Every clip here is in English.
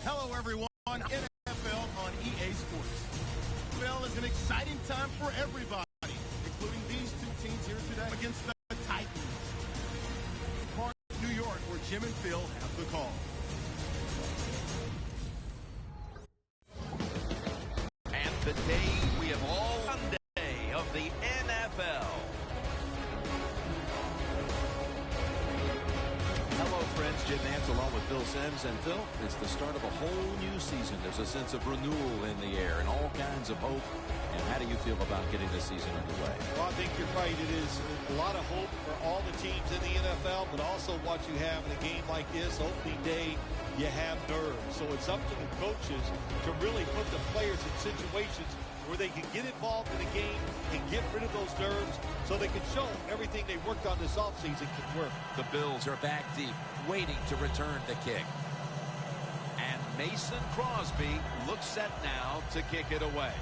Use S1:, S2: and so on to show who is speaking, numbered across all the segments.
S1: Hello, everyone. NFL on EA Sports. Well, it's an exciting time for everybody, including these two teams here today against the Titans. Park, New York, where Jim and Phil have the call.
S2: And the day we have all Sunday of the NFL. Hello, friends. Jim Nance along with Bill Sims. And Phil, it's the start of a whole new season. There's a sense of renewal in the air and all kinds of hope. And how do you feel about getting this season underway?
S3: Well, I think you're right. It is a lot of hope for all the teams in the NFL, but also what you have in a game like this, opening day, you have nerves. So it's up to the coaches to really put the players in situations where they can get involved in the game and get rid of those nerves so they can show everything they worked on this offseason can work.
S2: The Bills are back deep, waiting to return the kick. And Mason Crosby looks set now to kick it away.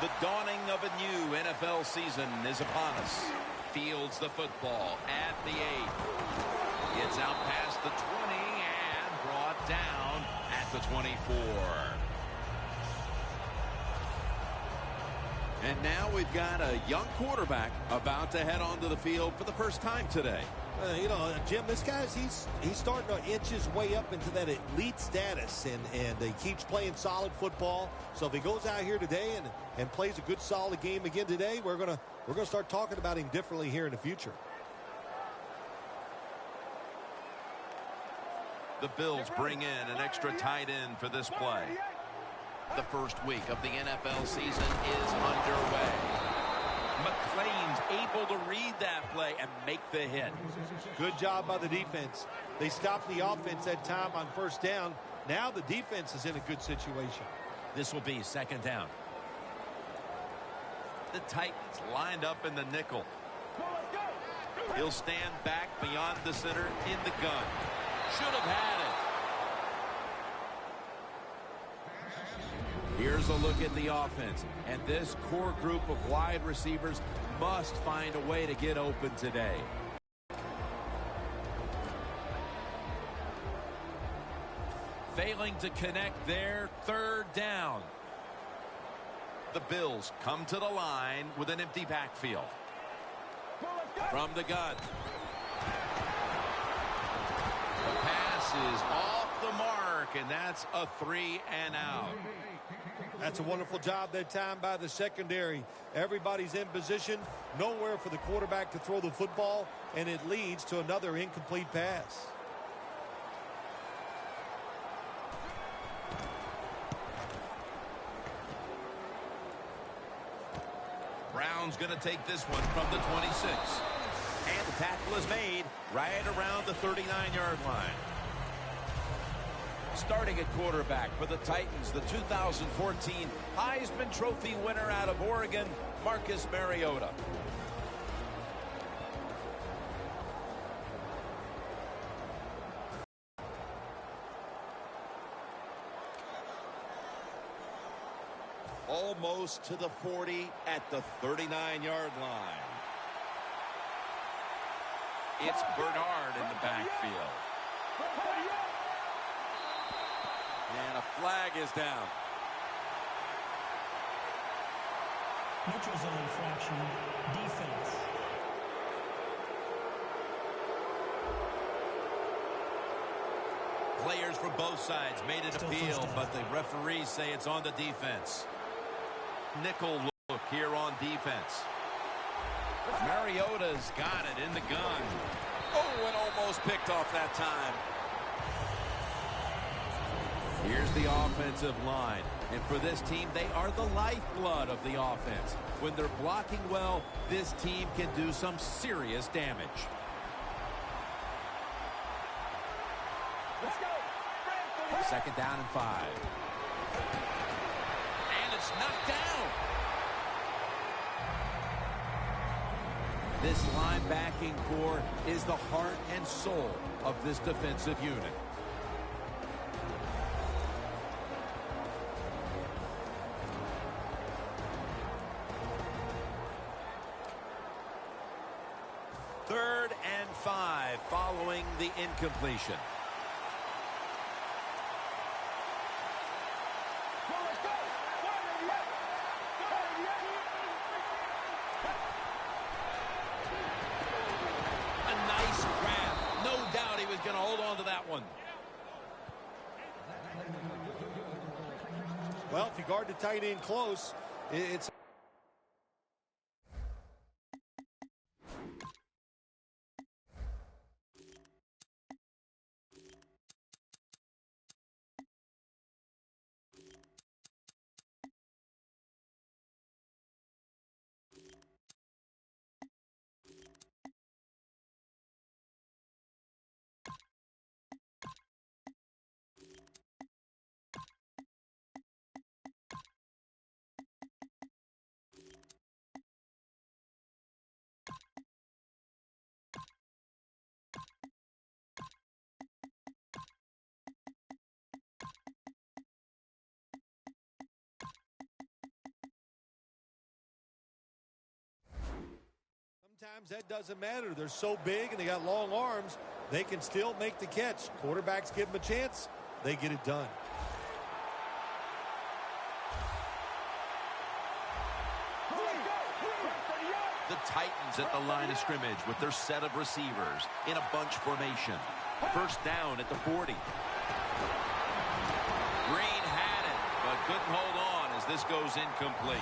S2: The dawning of a new NFL season is upon us. Fields the football at the 8. Gets out past the 20 and brought down at the 24. And now we've got a young quarterback about to head onto the field for the first time today.
S3: You know, Jim, this guy's he's starting to inch his way up into that elite status, and he keeps playing solid football. So if he goes out here today and plays a good solid game again today, we're gonna start talking about him differently here in the future.
S2: The Bills bring in an extra tight end for this play. The first week of the NFL season is underway. McClain's able to read that play and make the hit.
S3: Good job by the defense. They stopped the offense that time on first down. Now the defense is in a good situation.
S2: This will be second down. The Titans lined up in the nickel. He'll stand back beyond the center in the gun. Should have had it. Here's a look at the offense, and this core group of wide receivers must find a way to get open today. Failing to connect there, third down. The Bills come to the line with an empty backfield. From the gun. The pass is off the mark, and that's a 3 and out.
S3: That's a wonderful job that time by the secondary. Everybody's in position, nowhere for the quarterback to throw the football, and it leads to another incomplete pass.
S2: Brown's going to take this one from the 26. And the tackle is made right around the 39-yard line. Starting at quarterback for the Titans, the 2014 Heisman Trophy winner out of Oregon, Marcus Mariota. Almost to the 40 at the 39-yard line. It's Bernard in the backfield. And a flag is down.
S4: Neutral zone infraction, defense.
S2: Players from both sides made an appeal, but the referees say it's on the defense. Nickel look here on defense. Mariota's got it in the gun. Oh, and almost picked off that time. Here's the offensive line. And for this team, they are the lifeblood of the offense. When they're blocking well, this team can do some serious damage.
S5: Let's go.
S2: Second down and 5. And it's knocked down. This linebacking core is the heart and soul of this defensive unit. following the incompletion. A nice grab. No doubt he was going to hold on to that one.
S3: Well, if you guard the tight end close, it's sometimes that doesn't matter. They're so big and they got long arms, they can still make the catch. Quarterbacks give them a chance, they get it done.
S2: The Titans at the line of scrimmage with their set of receivers in a bunch formation. First down at the 40. Green had it, but couldn't hold on as this goes incomplete.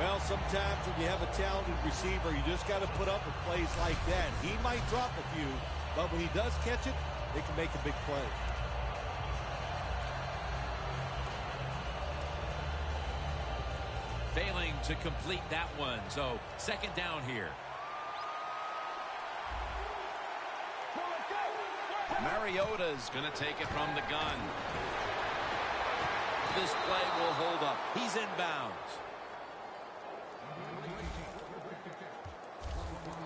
S3: Well, sometimes when you have a talented receiver, you just got to put up with plays like that. He might drop a few, but when he does catch it, they can make a big play.
S2: Failing to complete that one, so second down here. Mariota's going to take it from the gun. This play will hold up. He's inbounds.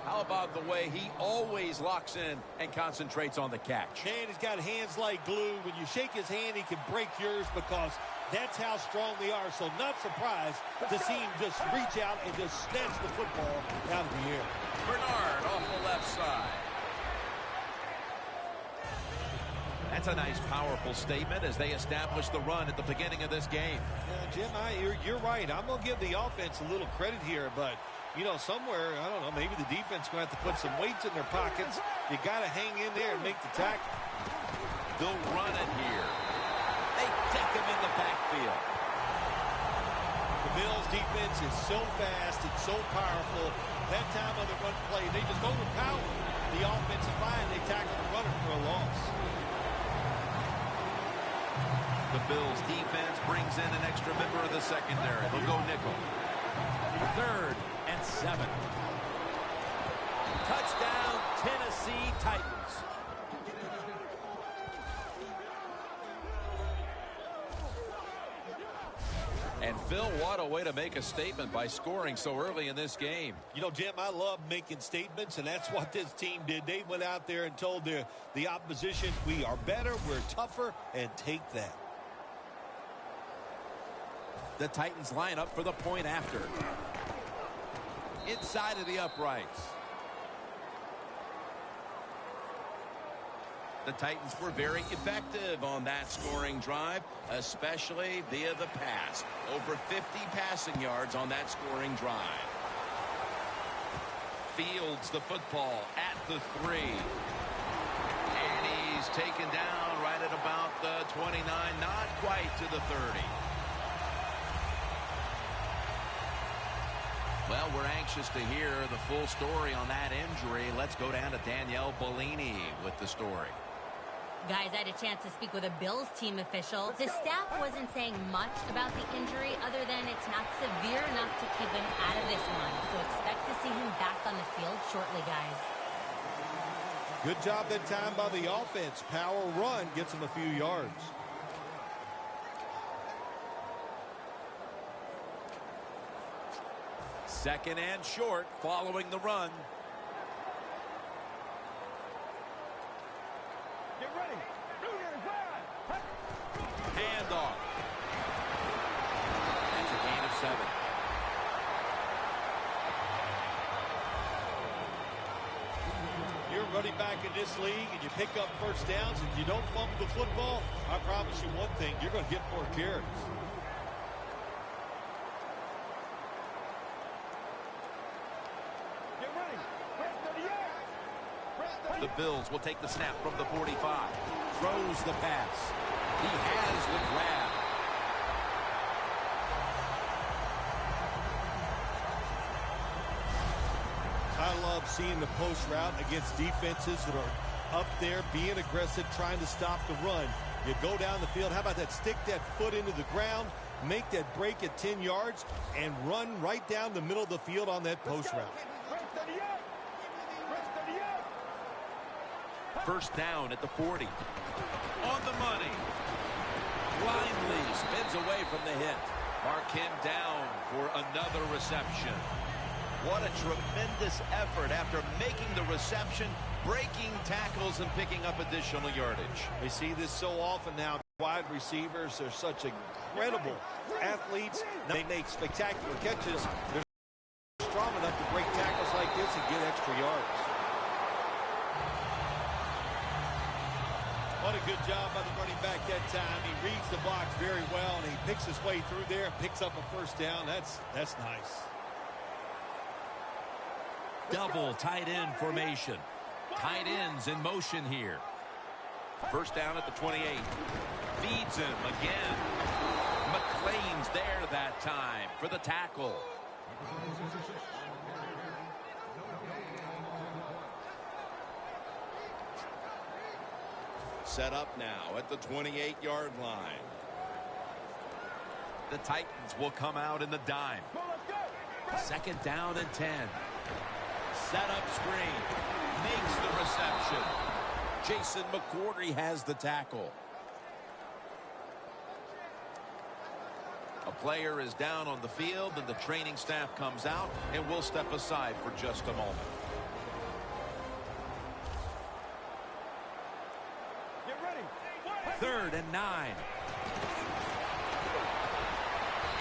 S2: How about the way he always locks in and concentrates on the catch?
S3: Man, he's got hands like glue. When you shake his hand, he can break yours because that's how strong they are. So not surprised to see him just reach out and just snatch the football out of the air.
S2: Bernard off the left side. That's a nice, powerful statement as they establish the run at the beginning of this game.
S3: Jim, you're right. I'm going to give the offense a little credit here, but you know, somewhere, I don't know, maybe the defense is going to have to put some weights in their pockets. You got to hang in there and make the tackle.
S2: They'll run it here. They deck him in the backfield.
S3: The Bills defense is so fast and so powerful. That time on the run play, they just overpower the offensive line. They tackle the runner for a loss.
S2: The Bills defense brings in an extra member of the secondary. They'll go nickel. 3rd and 7. Touchdown, Tennessee Titans. And Phil, what a way to make a statement by scoring so early in this game.
S3: You know, Jim, I love making statements, and that's what this team did. They went out there and told the opposition, we are better, we're tougher, and take that.
S2: The Titans line up for the point after. Inside of the uprights. The Titans were very effective on that scoring drive, especially via the pass. Over 50 passing yards on that scoring drive. Fields the football at the 3. And he's taken down right at about the 29, not quite to the 30. Well, we're anxious to hear the full story on that injury. Let's go down to Danielle Bellini with the story.
S5: Guys, I had a chance to speak with a Bills team official. The staff wasn't saying much about the injury other than it's not severe enough to keep him out of this one. So expect to see him back on the field shortly, guys.
S3: Good job that time by the offense. Power run gets him a few yards.
S2: Second and short following the run.
S1: Get ready.
S2: Handoff. That's a gain of 7.
S3: Your running back in this league and you pick up first downs and you don't fumble the football, I promise you one thing, you're going to get more carries.
S2: The Bills will take the snap from the 45. Throws the pass. He has the grab.
S3: I love seeing the post route against defenses that are up there, being aggressive, trying to stop the run. You go down the field. How about that? Stick that foot into the ground, make that break at 10 yards, and run right down the middle of the field on that post route.
S2: First down at the 40. On the money. Blindly spins away from the hit. Mark him down for another reception. What a tremendous effort after making the reception, breaking tackles, and picking up additional yardage.
S3: We see this so often now. Wide receivers are such incredible athletes. They make spectacular catches. They're strong enough to break tackles like this and get extra yards. What a good job by the running back that time. He reads the blocks very well, and he picks his way through there and picks up a first down. That's nice.
S2: Double tight end formation. Tight ends in motion here. First down at the 28. Feeds him again. McClain's there that time for the tackle. Set up now at the 28-yard line. The Titans will come out in the dime. Second down and 10. Set up screen. Makes the reception. Jason McCourty has the tackle. A player is down on the field, and the training staff comes out, and we'll step aside for just a moment. Third and 9.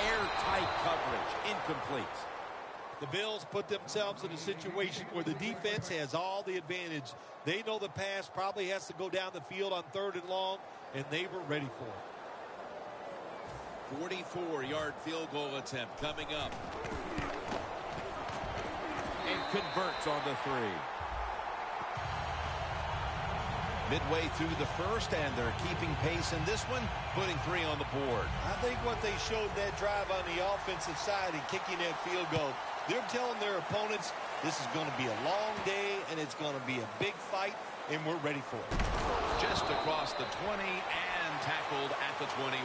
S2: Airtight coverage. Incomplete.
S3: The Bills put themselves in a situation where the defense has all the advantage. They know the pass probably has to go down the field on 3rd and long, and they were ready for it.
S2: 44-yard field goal attempt coming up. And converts on the 3. Midway through the first, and they're keeping pace in this one, putting 3 on the board.
S3: I think what they showed that drive on the offensive side and kicking that field goal, they're telling their opponents this is going to be a long day and it's going to be a big fight, and we're ready for it.
S2: Just across the 20 and tackled at the 21.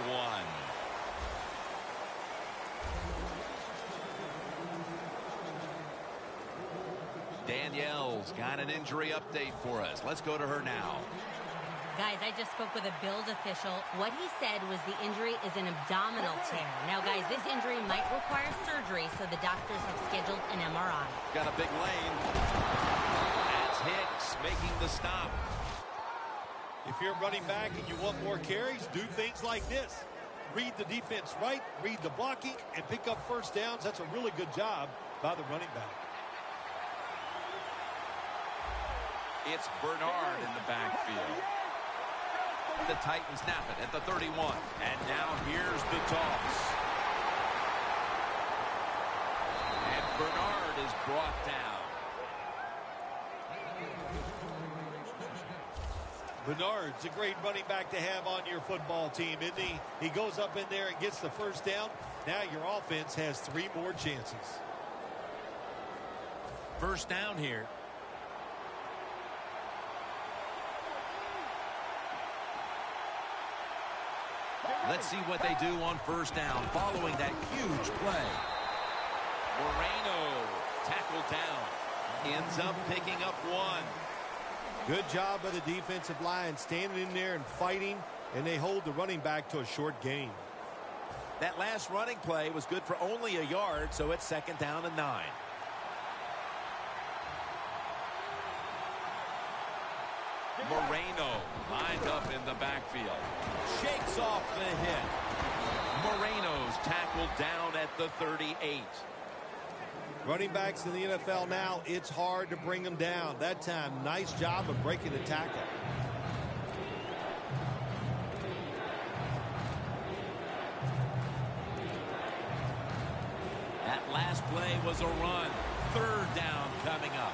S2: Danielle's got an injury update for us. Let's go to her now.
S5: Guys, I just spoke with a Bills official. What he said was the injury is an abdominal tear. Now, guys, this injury might require surgery, so the doctors have scheduled an MRI.
S2: Got a big lane. That's Hicks making the stop.
S3: If you're running back and you want more carries, do things like this. Read the defense right, read the blocking, and pick up first downs. That's a really good job by the running back.
S2: It's Bernard in the backfield. The Titans snap it at the 31. And now here's the toss. And Bernard is brought down.
S3: Bernard's a great running back to have on your football team, isn't he? He goes up in there and gets the first down. Now your offense has 3 more chances.
S2: First down here. Let's see what they do on first down following that huge play. Moreno tackled down. Ends up picking up 1.
S3: Good job by the defensive line standing in there and fighting, and they hold the running back to a short gain.
S2: That last running play was good for only a yard, so it's second down and 9. Moreno lined up in the backfield. Shakes off the hit. Moreno's tackled down at the 38.
S3: Running backs in the NFL now, it's hard to bring them down. That time, nice job of breaking the tackle.
S2: That last play was a run. Third down coming up.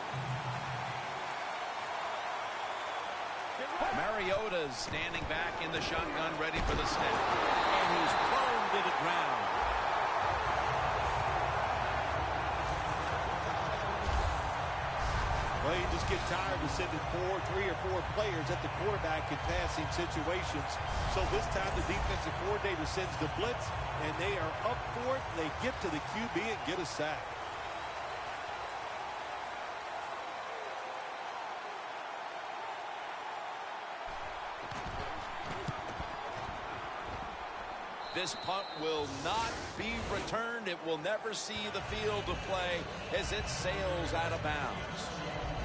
S2: Mariota's standing back in the shotgun, ready for the snap. And he's thrown to the ground.
S3: Well, you just get tired of sending 3 or 4 players at the quarterback in passing situations. So this time the defensive coordinator sends the blitz, and they are up for it. They get to the QB and get a sack.
S2: This punt will not be returned. It will never see the field of play as it sails out of bounds.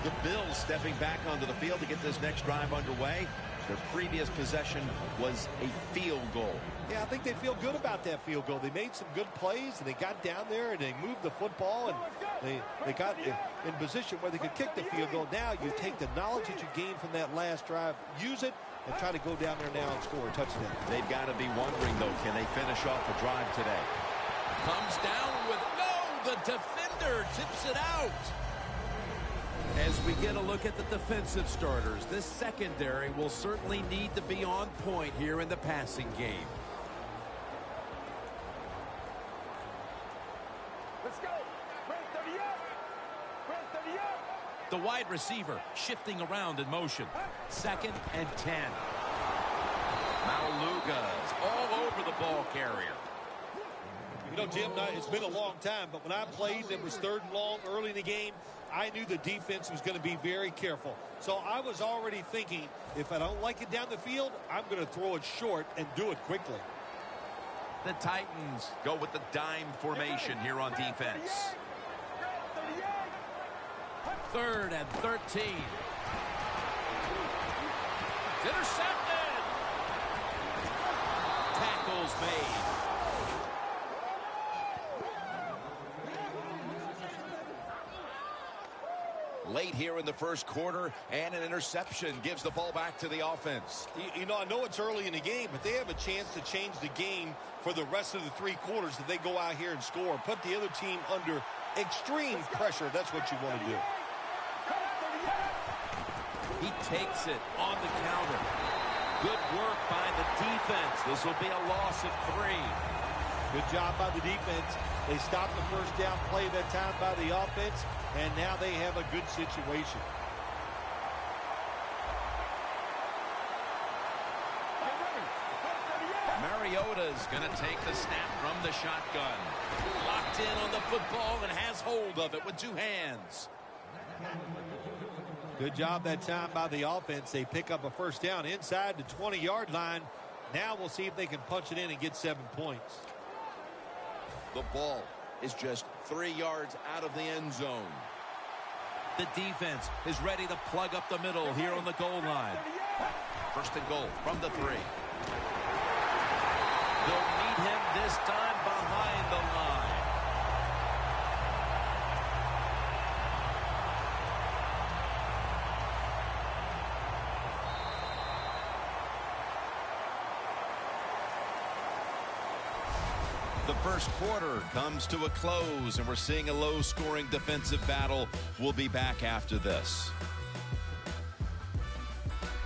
S2: The Bills stepping back onto the field to get this next drive underway. Their previous possession was a field goal.
S3: Yeah, I think they feel good about that field goal. They made some good plays, and they got down there, and they moved the football, and they got in position where they could kick the field goal. Now you take the knowledge that you gained from that last drive, use it, and try to go down there now and score a touchdown.
S2: They've got to be wondering, though, can they finish off the drive today? Comes down with, no, the defender tips it out. As we get a look at the defensive starters, this secondary will certainly need to be on point here in the passing game.
S6: Let's go. Brent, 30 up. Brent, 30 up.
S2: The wide receiver shifting around in motion. 2nd and 10. Mauluga's all over the ball carrier.
S3: You know, Jim, it's been a long time, but when I played, it was 3rd and long early in the game. I knew the defense was going to be very careful. So I was already thinking, if I don't like it down the field, I'm going to throw it short and do it quickly.
S2: The Titans go with the dime formation here on defense. 3rd and 13. Intercepted. Tackles made. Late here in the first quarter, and an interception gives the ball back to the offense.
S3: You know, I know it's early in the game, but they have a chance to change the game for the rest of the 3 quarters if they go out here and score. Put the other team under extreme pressure. That's what you want to do.
S2: He takes it on the counter. Good work by the defense. This will be a loss of 3.
S3: Good job by the defense. They stopped the first down play that time by the offense, and now they have a good situation.
S2: Mariota's going to take the snap from the shotgun. Locked in on the football and has hold of it with 2 hands.
S3: Good job that time by the offense. They pick up a first down inside the 20-yard line. Now we'll see if they can punch it in and get 7 points.
S2: The ball is just 3 yards out of the end zone. The defense is ready to plug up the middle here on the goal line. 1st and goal from the 3. They'll meet him this time behind the line. The first quarter comes to a close, and we're seeing a low-scoring defensive battle. We'll be back after this.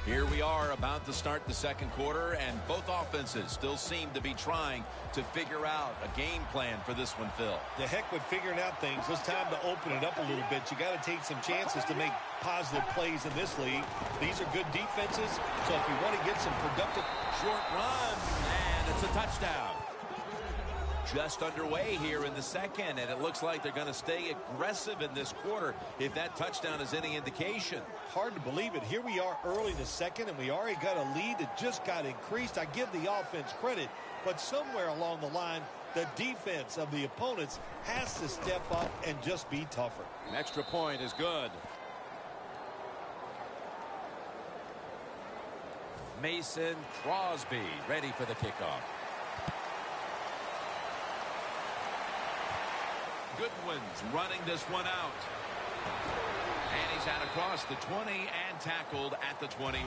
S2: Here we are about to start the second quarter, and both offenses still seem to be trying to figure out a game plan for this one, Phil.
S3: The heck with figuring out things. It's time to open it up a little bit. You got to take some chances to make positive plays in this league. These are good defenses, so if you want to get some productive...
S2: Short run, and it's a touchdown. Just underway here in the second, and it looks like they're going to stay aggressive in this quarter if that touchdown is any indication.
S3: Hard to believe it. Here we are early in the second, and we already got a lead that just got increased. I give the offense credit, but somewhere along the line, the defense of the opponents has to step up and just be tougher.
S2: An extra point is good. Mason Crosby ready for the kickoff. Goodwin's running this one out. And he's out across the 20 and tackled at the 21.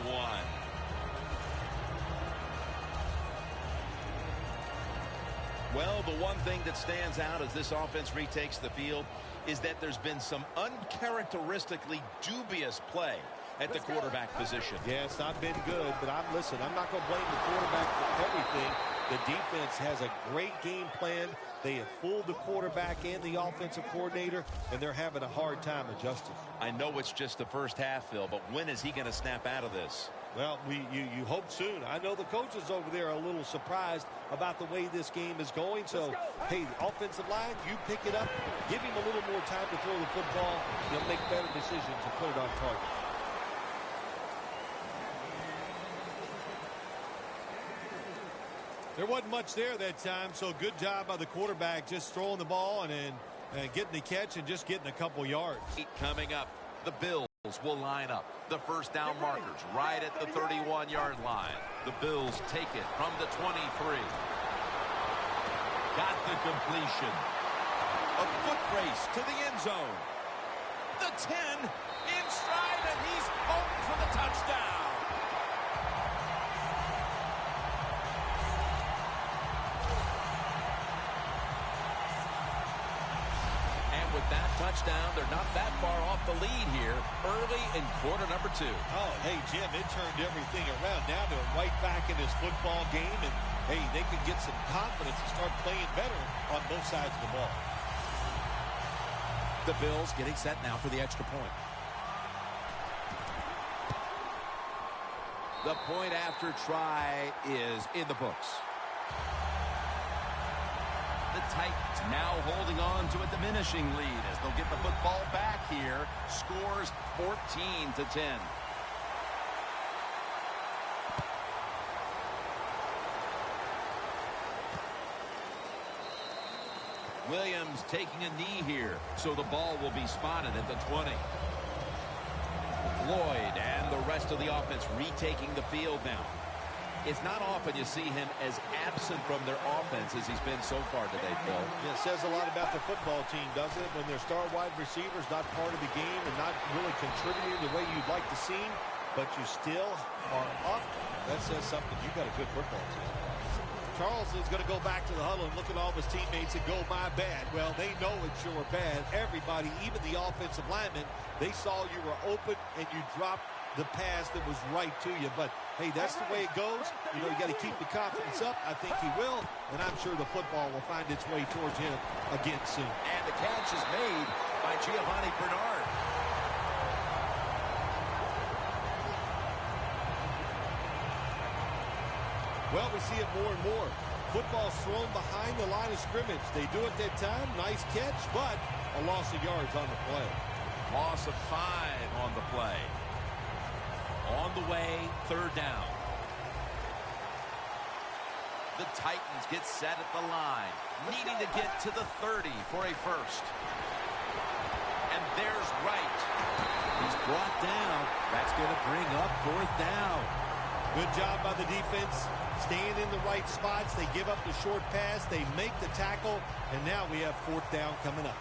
S2: Well, the one thing that stands out as this offense retakes the field is that there's been some uncharacteristically dubious play at the quarterback position.
S3: Yeah, it's not been good, but I'm not going to blame the quarterback for everything. The defense has a great game plan. They have fooled the quarterback and the offensive coordinator, and they're having a hard time adjusting.
S2: I know it's just the first half, Phil, but when is he going to snap out of this?
S3: Well, you hope soon. I know the coaches over there are a little surprised about the way this game is going. So, hey, the offensive line, you pick it up, give him a little more time to throw the football. He'll make better decisions and put it on target. There wasn't much there that time, so good job by the quarterback just throwing the ball and getting the catch and just getting a couple yards.
S2: Coming up, the Bills will line up. The first down markers right at the 31-yard line. The Bills take it from the 23. Got the completion. A foot race to the end zone. The 10 in stride, and he's home for the touchdown. With that touchdown, they're not that far off the lead here early in quarter number 2.
S3: Oh, hey, Jim, it turned everything around. Now they're right back in this football game, and, hey, they can get some confidence and start playing better on both sides of the ball.
S2: The Bills getting set now for the extra point. The point after try is in the books. The Titans now holding on to a diminishing lead as they'll get the football back here. Scores 14-10. Williams taking a knee here, so the ball will be spotted at the 20. Floyd and the rest of the offense retaking the field now. It's not often you see him as absent from their offense as he's been so far today, Phil.
S3: Yeah, it says a lot about the football team, doesn't it? When their star wide receivers not part of the game and not really contributing the way you'd like to see, but you still are up. That says something. You got a good football team. Charles is going to go back to the huddle and look at all of his teammates and go, my bad. Well, they know it's your bad. Everybody, even the offensive linemen, they saw you were open and you dropped the pass that was right to you. But, hey, that's the way it goes. You know, you got to keep the confidence up. I think he will. And I'm sure the football will find its way towards him again soon.
S2: And the catch is made by Giovanni Bernard.
S3: Well, we see it more and more. Football's thrown behind the line of scrimmage. They do it that time. Nice catch, but a loss of yards on the play.
S2: Loss of 5 on the play. On the way, third down. The Titans get set at the line, needing to get to the 30 for a first. And there's Wright. He's brought down. That's going to bring up fourth down.
S3: Good job by the defense, staying in the right spots. They give up the short pass. They make the tackle, and now we have fourth down coming up.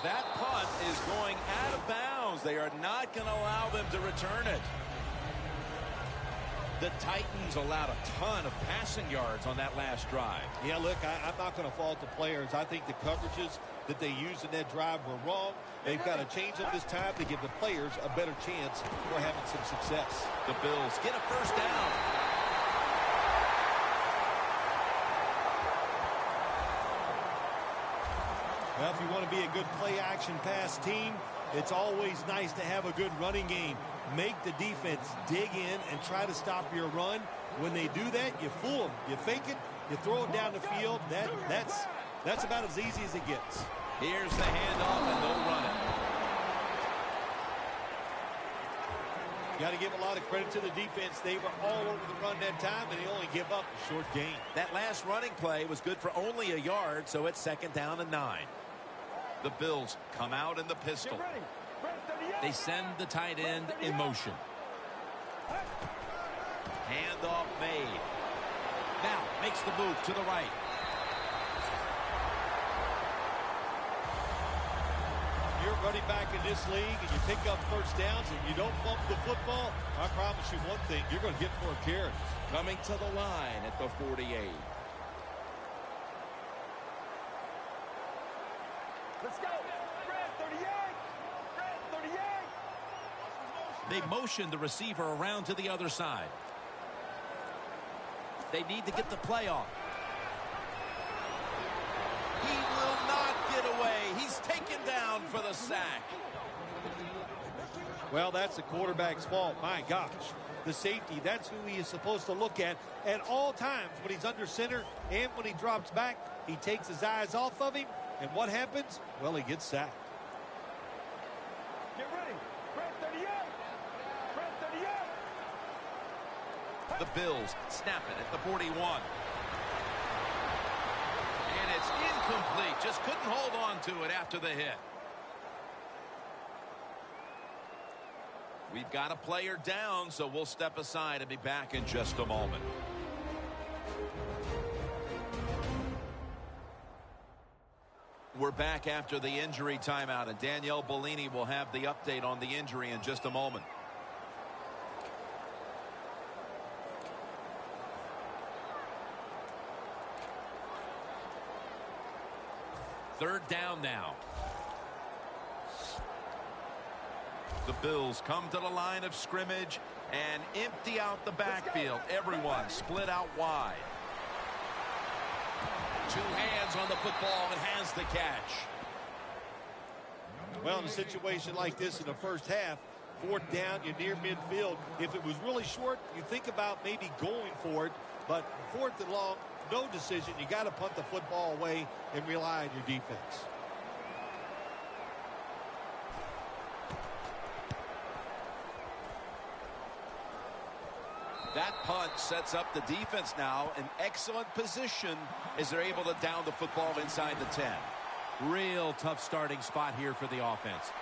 S2: That punt is going out of bounds. They are not going to allow them to return it. The Titans allowed a ton of passing yards on that last drive.
S3: Yeah, look, I'm not going to fault the players. I think the coverages that they used in that drive were wrong. They've got to change them this time to give the players a better chance for having some success.
S2: The Bills get a first down.
S3: Well, if you want to be a good play-action pass team, it's always nice to have a good running game. Make the defense dig in and try to stop your run. When they do that, you fool them. You fake it, you throw it down the field. That's about as easy as it gets.
S2: Here's the handoff, and they'll run it.
S3: Got to give a lot of credit to the defense. They were all over the run that time, and they only give up a short gain.
S2: That last running play was good for only a yard, so it's second down and 9. The Bills come out in the pistol.
S6: Get ready. First 38.
S2: They send the tight end in motion. Handoff made. Now makes the move to the right.
S3: You're running back in this league and you pick up first downs and you don't bump the football, I promise you one thing, you're going to get more carries.
S2: Coming to the line at the 48.
S6: Let's go. Red 38. Red 38.
S2: They motion the receiver around to the other side. They need to get the play off. He will not get away. He's taken down for the sack.
S3: Well, that's the quarterback's fault. My gosh. The safety, that's who he is supposed to look at all times when he's under center and when he drops back. He takes his eyes off of him, and what happens? Well, he gets sacked.
S6: Get ready. Red 38. Red 38.
S2: The Bills snap it at the 41. And it's incomplete. Just couldn't hold on to it after the hit. We've got a player down, so we'll step aside and be back in just a moment. We're back after the injury timeout, and Danielle Bellini will have the update on the injury in just a moment. Third down now. The Bills come to the line of scrimmage and empty out the backfield. Everyone split out wide. Two hands on the football and has the catch.
S3: Well, in a situation like this in the first half, fourth down, you're near midfield. If it was really short, you think about maybe going for it. But fourth and long, no decision. You got to punt the football away and rely on your defense.
S2: That punt sets up the defense now in excellent position as they're able to down the football inside the 10. Real tough starting spot here for the offense.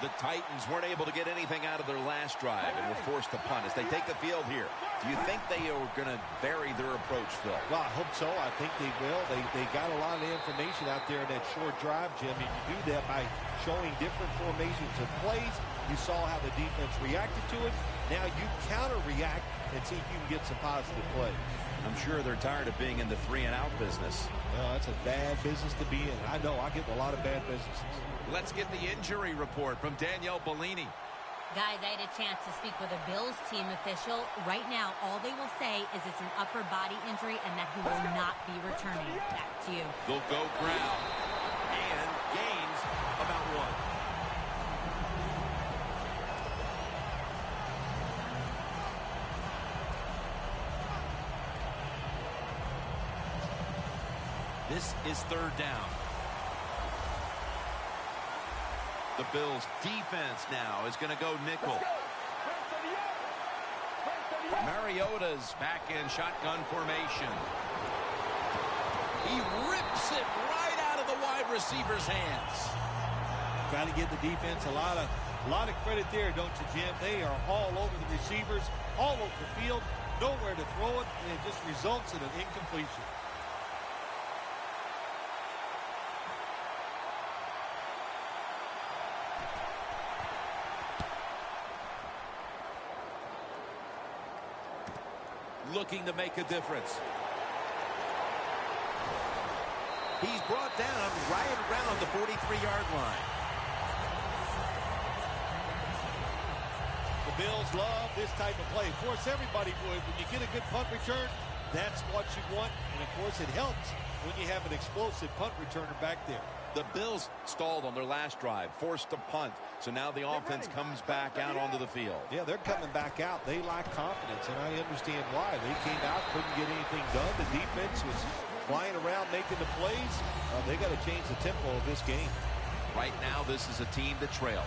S2: The Titans weren't able to get anything out of their last drive and were forced to punt. As they take the field here, do you think they are going to vary their approach, Phil?
S3: Well, I hope so. I think they will. They got a lot of information out there in that short drive, Jim, and you do that by showing different formations of plays. You saw how the defense reacted to it. Now you counter-react and see if you can get some positive plays.
S2: I'm sure they're tired of being in the 3-and-out business.
S3: Well, that's a bad business to be in. I know. I get in a lot of bad businesses.
S2: Let's get the injury report from Danielle Bellini.
S5: Guys, I had a chance to speak with a Bills team official. Right now, all they will say is it's an upper body injury and that he will not be returning. Back to you.
S2: They'll go ground and gains about 1. This is third down. The Bills defense now is going to go nickel. Mariota's back in shotgun formation. He rips it right out of the wide receiver's hands.
S3: Got to give the defense a lot of credit there, don't you, Jim? They are all over the receivers, all over the field, nowhere to throw it, and it just results in an incompletion.
S2: Looking to make a difference. He's brought down right around the 43-yard line.
S3: The Bills love this type of play. Of course, everybody would. When you get a good punt return, that's what you want. And, of course, it helps when you have an explosive punt returner back there.
S2: The Bills stalled on their last drive, forced to punt. So now the offense comes back out onto the field.
S3: Yeah, they're coming back out. They lack confidence, and I understand why. They came out, couldn't get anything done. The defense was flying around making the plays. They got to change the tempo of this game.
S2: Right now, this is a team that trails,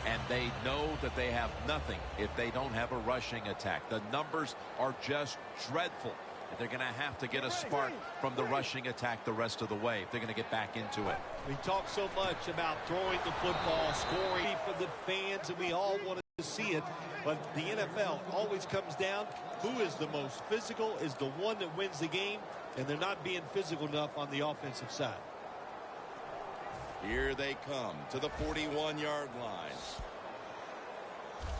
S2: and they know that they have nothing if they don't have a rushing attack. The numbers are just dreadful. They're going to have to get a spark from the rushing attack the rest of the way if they're going to get back into it.
S3: We talk so much about throwing the football, scoring for the fans, and we all want to see it. But the NFL always comes down, who is the most physical is the one that wins the game, and they're not being physical enough on the offensive side.
S2: Here they come to the 41-yard line.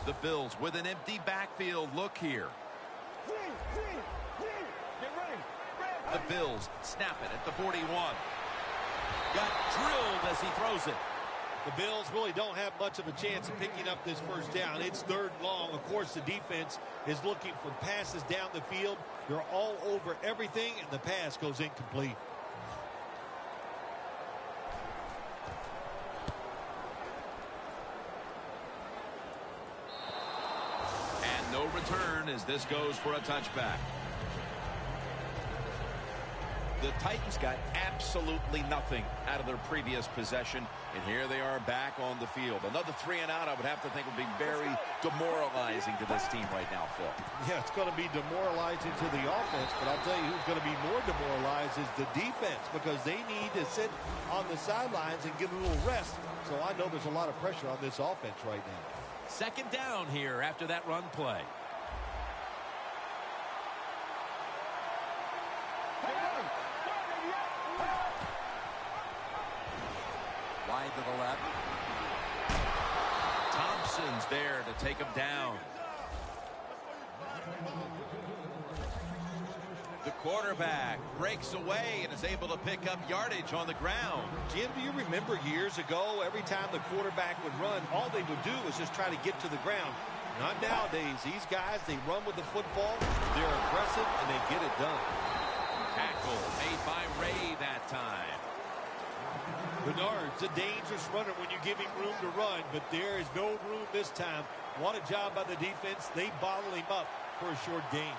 S2: The Bills with an empty backfield. Look here. The Bills snap it at the 41. Got drilled as he throws it.
S3: The Bills really don't have much of a chance of picking up this first down. It's 3rd and long. Of course, the defense is looking for passes down the field. They're all over everything, and the pass goes incomplete.
S2: And no return as this goes for a touchback. The Titans got absolutely nothing out of their previous possession, and here they are back on the field. Another 3 and out, I would have to think, would be very demoralizing to this team right now, Phil.
S3: Yeah, it's going to be demoralizing to the offense, but I'll tell you who's going to be more demoralized is the defense, because they need to sit on the sidelines and get a little rest. So I know there's a lot of pressure on this offense right now.
S2: 2nd down here after that run play. Wide to the left. Thompson's there to take him down. The quarterback breaks away and is able to pick up yardage on the ground.
S3: Jim, do you remember years ago, every time the quarterback would run, all they would do was just try to get to the ground? Not nowadays. These guys, they run with the football, they're aggressive, and they get it done.
S2: Tackle made by Ray that time.
S3: Bernard's a dangerous runner when you give him room to run, but there is no room this time. What a job by the defense. They bottle him up for a short gain.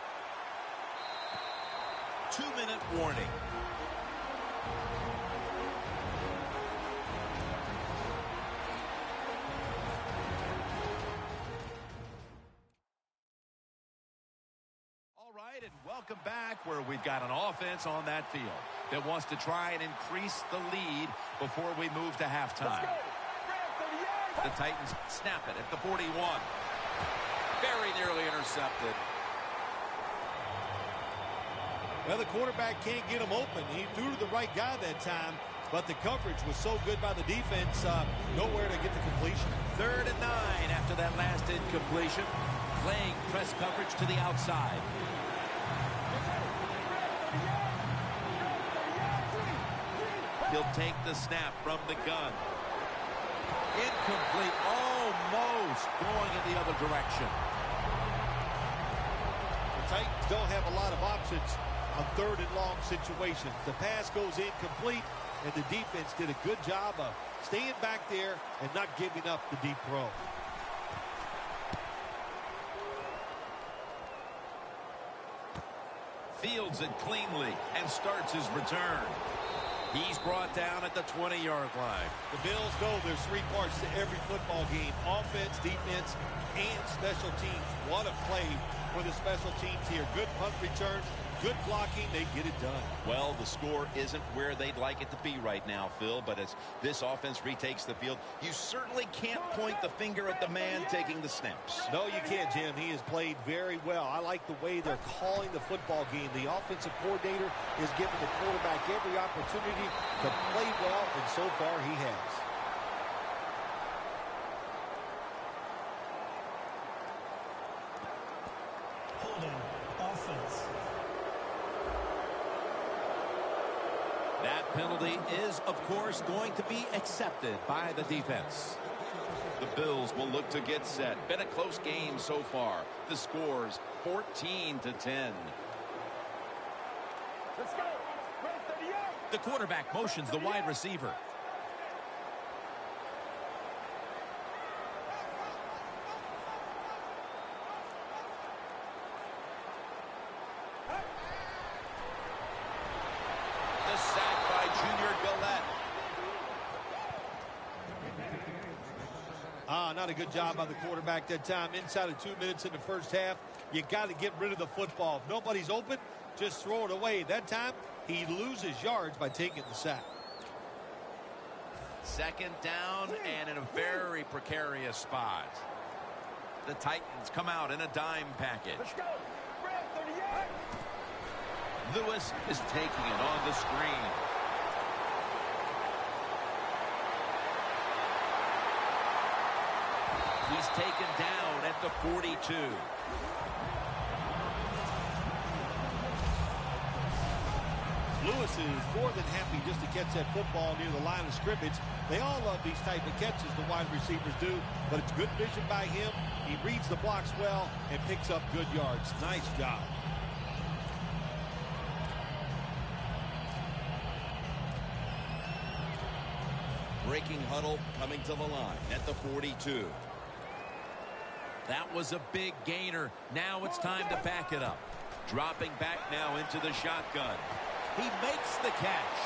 S2: 2-minute warning. All right, and welcome back, where we've got an offense on that field that wants to try and increase the lead before we move to halftime. The Titans snap it at the 41. Very nearly intercepted.
S3: Well, the quarterback can't get him open. He threw to the right guy that time, but the coverage was so good by the defense, nowhere to get the completion.
S2: 3rd and 9 after that last incompletion. Playing press coverage to the outside. He'll take the snap from the gun. Incomplete, almost going in the other direction.
S3: The Titans don't have a lot of options on 3rd and long situations. The pass goes incomplete, and the defense did a good job of staying back there and not giving up the deep throw.
S2: Fields it cleanly and starts his return. He's brought down at the 20-yard line.
S3: The Bills know there's 3 parts to every football game: offense, defense, and special teams. What a play for the special teams here. Good punt returns, good blocking. They get it done.
S2: Well, the score isn't where they'd like it to be right now, Phil, but as this offense retakes the field, you certainly can't point the finger at the man taking the snaps.
S3: No, you can't, Jim. He has played very well. I like the way they're calling the football game. The offensive coordinator is giving the quarterback every opportunity to play well, and so far he has.
S4: Holding offense.
S2: That penalty is, of course, going to be accepted by the defense. The Bills will look to get set. Been a close game so far. The score's 14-10.
S6: Let's go.
S2: The quarterback motions the wide receiver. The sack by Junior Gillette.
S3: Not a good job by the quarterback that time. Inside of 2 minutes in the first half, you got to get rid of the football. If nobody's open, just throw it away. That time, he loses yards by taking the sack.
S2: Second down and in a very precarious spot. The Titans come out in a dime package.
S6: Let's go. Red 38.
S2: Lewis is taking it on the screen. He's taken down at the 42.
S3: Lewis is more than happy just to catch that football near the line of scrimmage. They all love these type of catches, the wide receivers do, but it's good vision by him. He reads the blocks well and picks up good yards. Nice job.
S2: Breaking huddle coming to the line at the 42. That was a big gainer. Now it's time to back it up. Dropping back now into the shotgun. He makes the catch.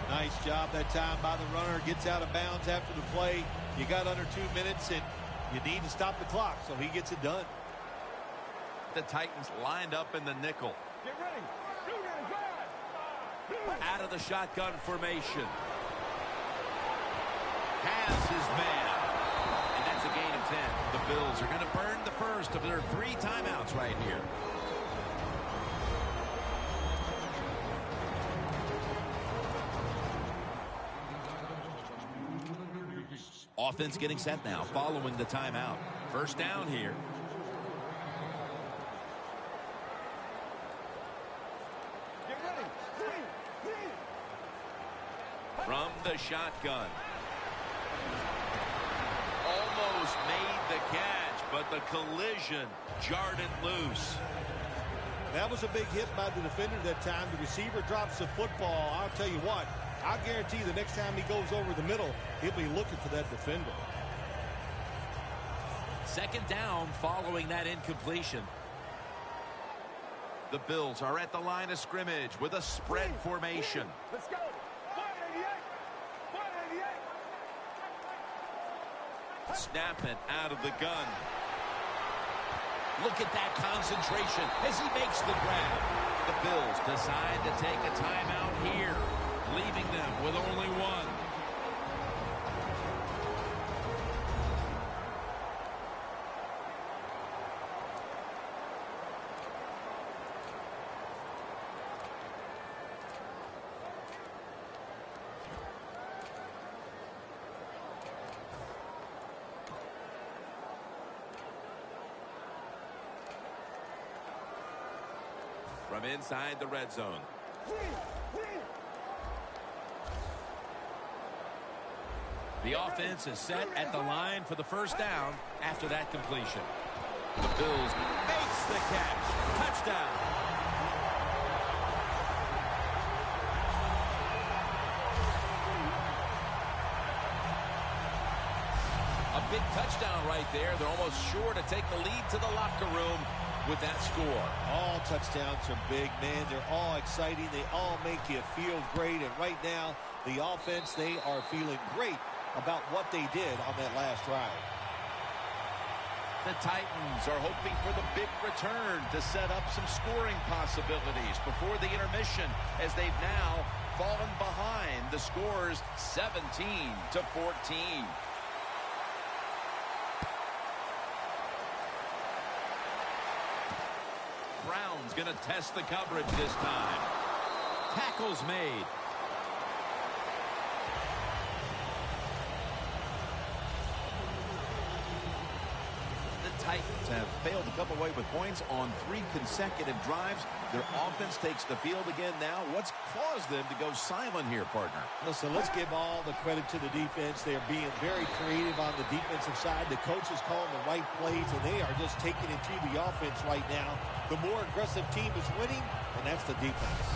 S3: Nice job that time by the runner. Gets out of bounds after the play. You got under 2 minutes, and you need to stop the clock, so he gets it done.
S2: The Titans lined up in the nickel.
S6: Get ready.
S2: Out of the shotgun formation. Has his man. And that's a gain of 10. The Bills are going to burn the first of their 3 timeouts right here. Offense getting set now following the timeout. First down here.
S6: Get ready.
S2: From the shotgun. Almost made the catch, but the collision jarred it loose.
S3: That was a big hit by the defender that time. The receiver drops the football. I'll tell you what, I'll guarantee the next time he goes over the middle, he'll be looking for that defender.
S2: Second down following that incompletion. The Bills are at the line of scrimmage with a spread formation.
S6: Let's go. 188.
S2: Snap it out of the gun. Look at that concentration as he makes the grab. The Bills decide to take a timeout here, leaving them with only one. From inside the red zone. The offense is set at the line for the first down after that completion. The Bills makes the catch. Touchdown. A big touchdown right there. They're almost sure to take the lead to the locker room with that score.
S3: All touchdowns are big, man. They're all exciting. They all make you feel great. And right now, the offense, they are feeling great about what they did on that last drive.
S2: The Titans are hoping for the big return to set up some scoring possibilities before the intermission, as they've now fallen behind. The score's 17-14. Brown's going to test the coverage this time. Tackles made. The Titans have failed to come away with points on 3 consecutive drives. Their offense takes the field again now. What's caused them to go silent here, partner?
S3: Listen, let's give all the credit to the defense. They are being very creative on the defensive side. The coach is calling the right plays, and they are just taking it to the offense right now. The more aggressive team is winning, and that's the defense.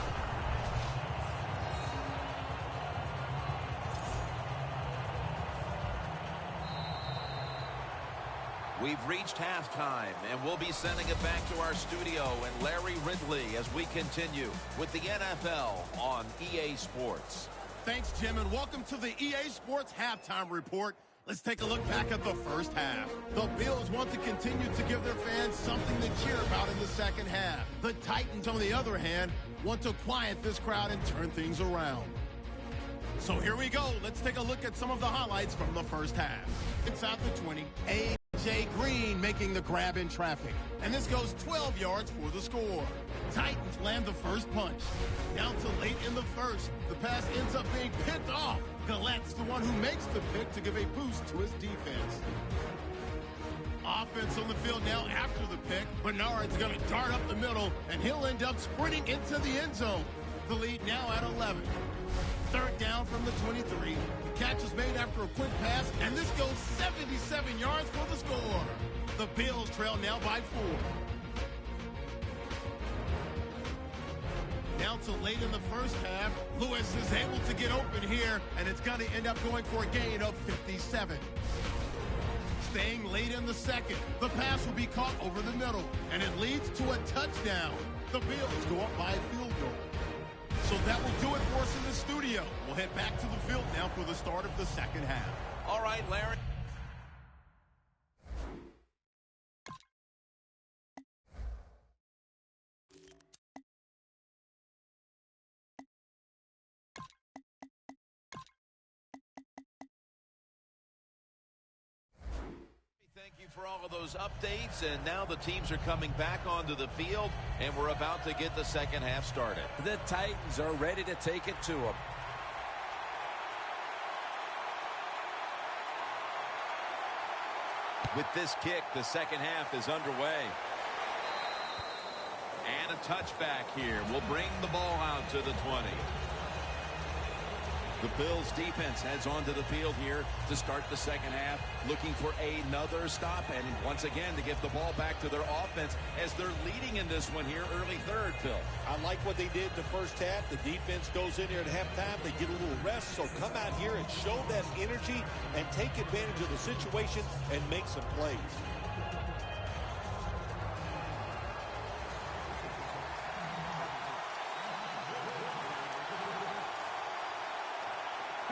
S2: We've reached halftime, and we'll be sending it back to our studio and Larry Ridley as we continue with the NFL on EA Sports.
S1: Thanks, Jim, and welcome to the EA Sports Halftime Report. Let's take a look back at the first half. The Bills want to continue to give their fans something to cheer about in the second half. The Titans, on the other hand, want to quiet this crowd and turn things around. So here we go. Let's take a look at some of the highlights from the first half. Inside the 20, A.J. Green making the grab in traffic. And this goes 12 yards for the score. Titans land the first punch. Down to late in the first, the pass ends up being picked off. Gallette's the one who makes the pick to give a boost to his defense. Offense on the field now after the pick. Bernard's going to dart up the middle, and he'll end up sprinting into the end zone. The lead now at 11. Third down from the 23. The catch is made after a quick pass, and this goes 77 yards for the score. The Bills trail now by 4. Down to late in the first half, Lewis is able to get open here, and it's going to end up going for a gain of 57. Staying late in the second, the pass will be caught over the middle, and it leads to a touchdown. The Bills go up by a field goal. So that will do it for us in the studio. We'll head back to the field now for the start of the second half.
S2: All right, Larry. Thank you for all of those updates, and now the teams are coming back onto the field, and we're about to get the second half started.
S7: The Titans are ready to take it to them.
S2: With this kick, the second half is underway. And a touchback here will bring the ball out to the 20. The Bills defense heads onto the field here to start the second half, looking for another stop, and once again to get the ball back to their offense as they're leading in this one here early third, Phil.
S3: I like what they did the first half. The defense goes in here at halftime. They get a little rest, so come out here and show that energy and take advantage of the situation and make some plays.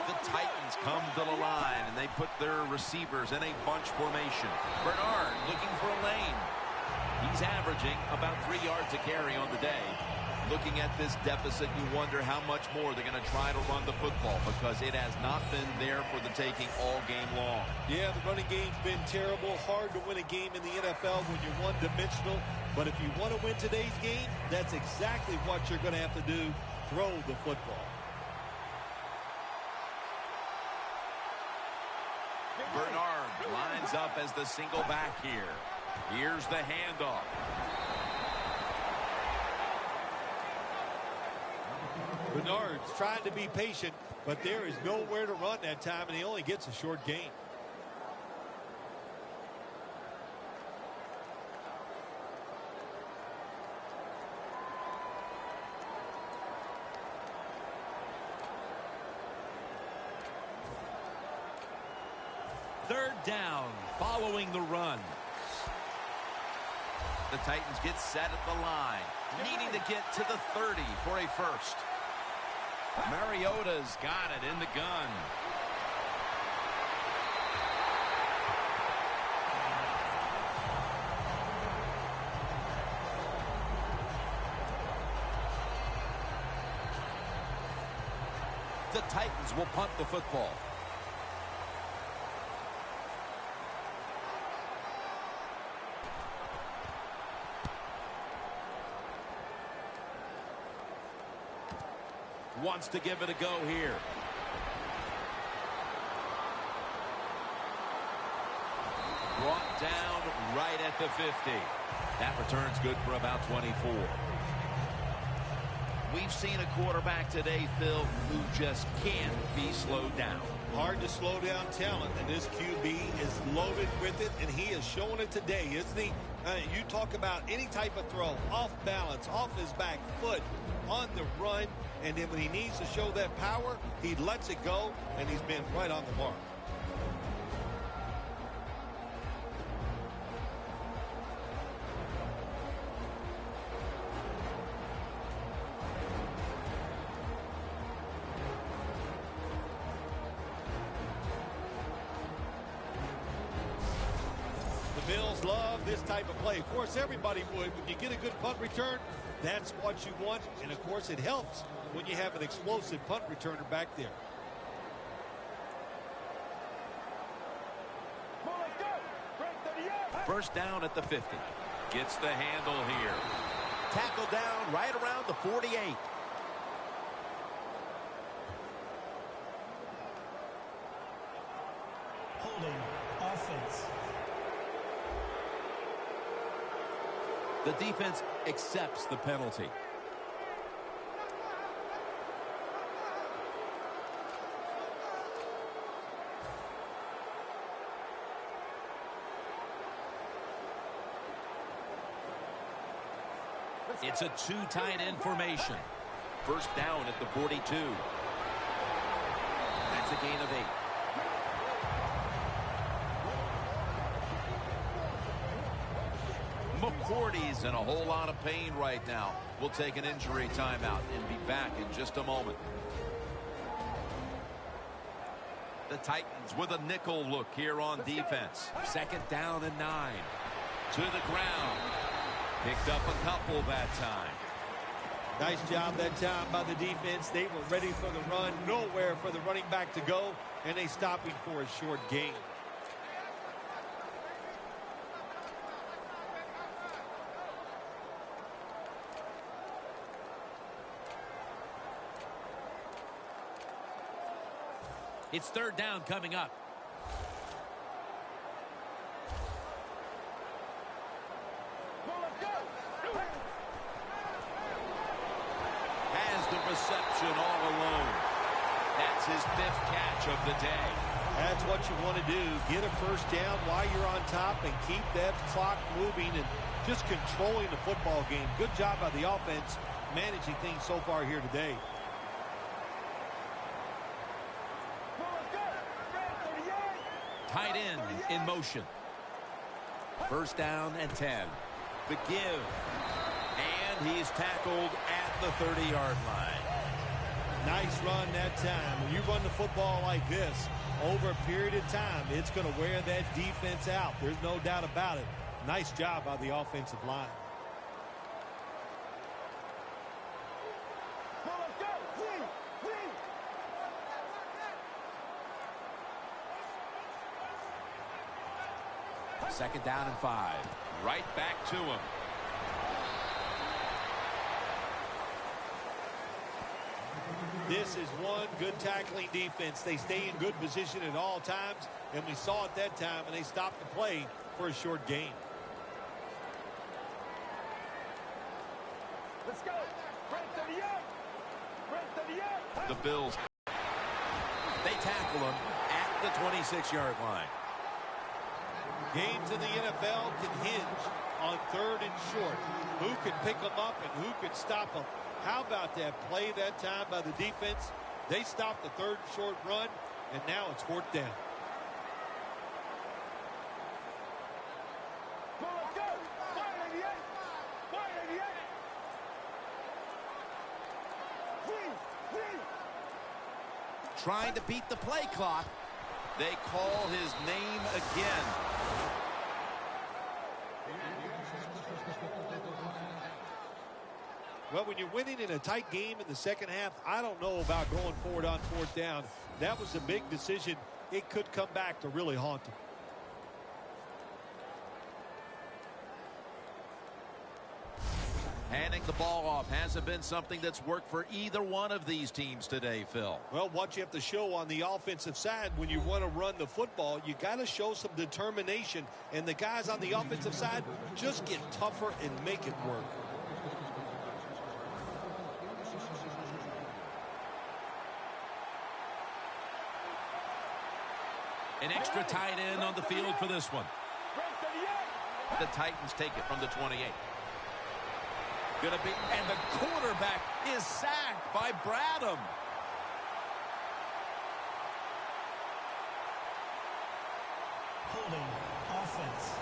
S2: The Titans come to the line, and they put their receivers in a bunch formation. Bernard looking for a lane. He's averaging about 3 yards a carry on the day. Looking at this deficit, you wonder how much more they're going to try to run the football, because it has not been there for the taking all game long.
S3: Yeah, the running game's been terrible. Hard to win a game in the NFL when you're one-dimensional. But if you want to win today's game, that's exactly what you're going to have to do. Throw the football.
S2: Bernard lines up as the single back here. Here's the handoff.
S3: Bernard's trying to be patient, but there is nowhere to run that time, and he only gets a short gain.
S7: Third down following the run.
S2: The Titans get set at the line, needing to get to the 30 for a first. Mariota's got it in the gun. The Titans will punt the football. Wants to give it a go here. Brought down right at the 50. That return's good for about 24. We've seen a quarterback today, Phil, who just can't be slowed down.
S3: Hard to slow down talent, and this QB is loaded with it, and he is showing it today, isn't he? You talk about any type of throw, off balance, off his back foot, on the run, and then when he needs to show that power, he lets it go, and he's been right on the mark. this type of play. Of course, everybody would. When you get a good punt return, that's what you want. And, of course, it helps when you have an explosive punt returner back there.
S7: First down at the 50.
S2: Gets the handle here.
S7: Tackle down right around the 48.
S4: Holding offense.
S7: The defense accepts the penalty. It's a two tight end formation.
S2: First down at the 42.
S7: That's a gain of 8.
S2: McCourty's in a whole lot of pain right now. We'll take an injury timeout and be back in just a moment. The Titans with a nickel look here on defense.
S7: Second down and 9.
S2: To the ground. Picked up a couple that time.
S3: Nice job that time by the defense. They were ready for the run. Nowhere for the running back to go. And they stopped him for a short gain.
S7: It's third down coming up.
S2: Has the reception all alone. That's his 5th catch of the day.
S3: That's what you want to do. Get a first down while you're on top and keep that clock moving and just controlling the football game. Good job by the offense managing things so far here today.
S7: Tight end in motion. First down and 10.
S2: The give. And he's tackled at the 30-yard line.
S3: Nice run that time. When you run the football like this over a period of time, it's going to wear that defense out. There's no doubt about it. Nice job by the offensive line.
S7: Second down and 5.
S2: Right back to him.
S3: This is one good tackling defense. They stay in good position at all times, and we saw it that time, and they stopped the play for a short gain.
S6: Let's go.
S2: The Bills.
S7: They tackle him at the 26-yard line.
S3: Games in the NFL can hinge on third and short. Who can pick them up and who can stop them? How about that play that time by the defense? They stopped the third and short run, and now it's fourth down.
S7: Trying to beat the play clock.
S2: They call his name again.
S3: Well, when you're winning in a tight game in the second half, I don't know about going forward on fourth down. That was a big decision. It could come back to really haunt them.
S2: Handing the ball off hasn't been something that's worked for either one of these teams today, Phil.
S3: Well, what you have to show on the offensive side when you want to run the football, you got to show some determination. And the guys on the offensive side just get tougher and make it work.
S7: An extra tight end on the field for this one.
S2: The Titans take it from the 28.
S7: And the quarterback is sacked by Bradham.
S4: Holding offense.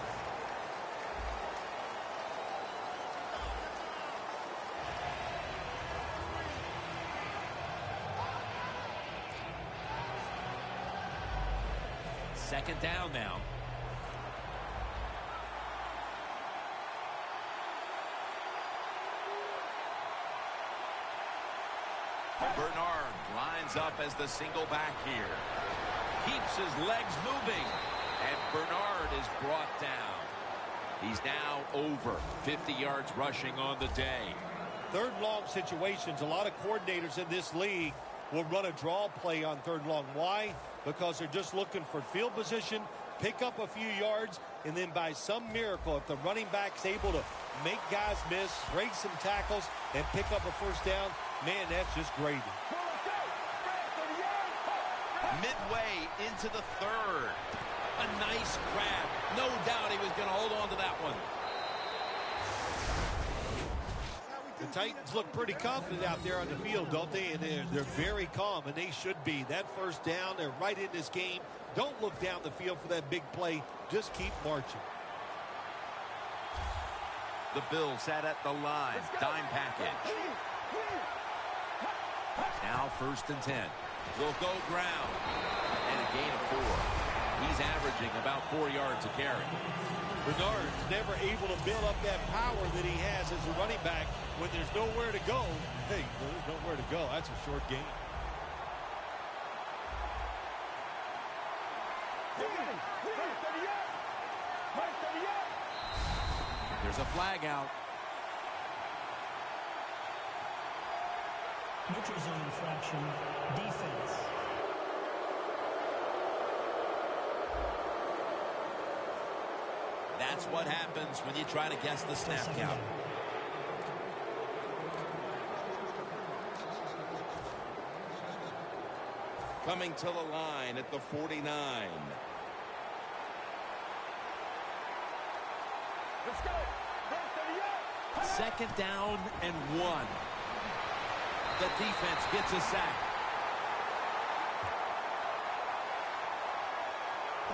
S7: Second down now.
S2: Bernard lines up as the single back here. Keeps his legs moving. And Bernard is brought down. He's now over 50 yards rushing on the day.
S3: Third long situations, a lot of coordinators in this league will run a draw play on third long. Why? Because they're just looking for field position, pick up a few yards, and then by some miracle, if the running back's able to make guys miss, break some tackles, and pick up a first down, man, that's just gravy.
S2: Midway into the third. A nice grab. No doubt he was going to hold on to that one.
S3: The Titans look pretty confident out there on the field, don't they? And they're very calm, and they should be. That first down, they're right in this game. Don't look down the field for that big play. Just keep marching.
S2: The Bills sat at the line. Dime package. Now 1st and 10. Will go ground. And a gain of 4. He's averaging about 4 yards a carry.
S3: Bernard's never able to build up that power that he has as a running back when there's nowhere to go. Hey, there's nowhere to go. That's a short game.
S2: There's a flag out.
S4: Neutral zone infraction. Defense.
S2: That's what happens when you try to guess the snap count. Coming to the line at the 49.
S6: Let's go.
S2: 2nd down and 1. The defense gets a sack.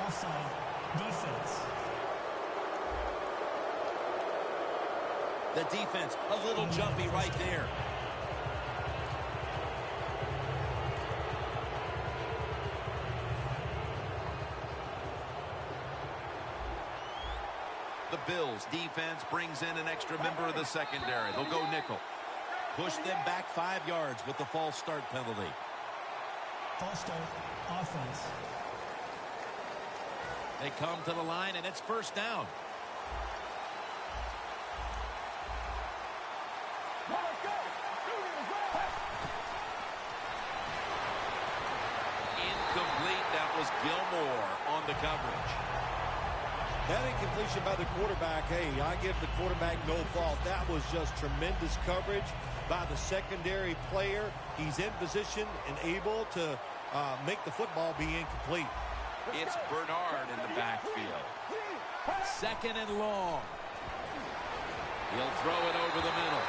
S4: Offside. Defense.
S2: The defense a little jumpy right there. The Bills defense brings in an extra member of the secondary. They'll go nickel.
S7: Push them back 5 yards with the false start penalty.
S4: False start. Offense.
S2: They come to the line, and it's 1st down. Incomplete. That was Gilmore on the coverage.
S3: That incompletion by the quarterback, hey, I give the quarterback no fault. That was just tremendous coverage by the secondary player. He's in position and able to make the football be incomplete.
S2: It's Bernard in the backfield. 2nd and long. He'll throw it over the middle.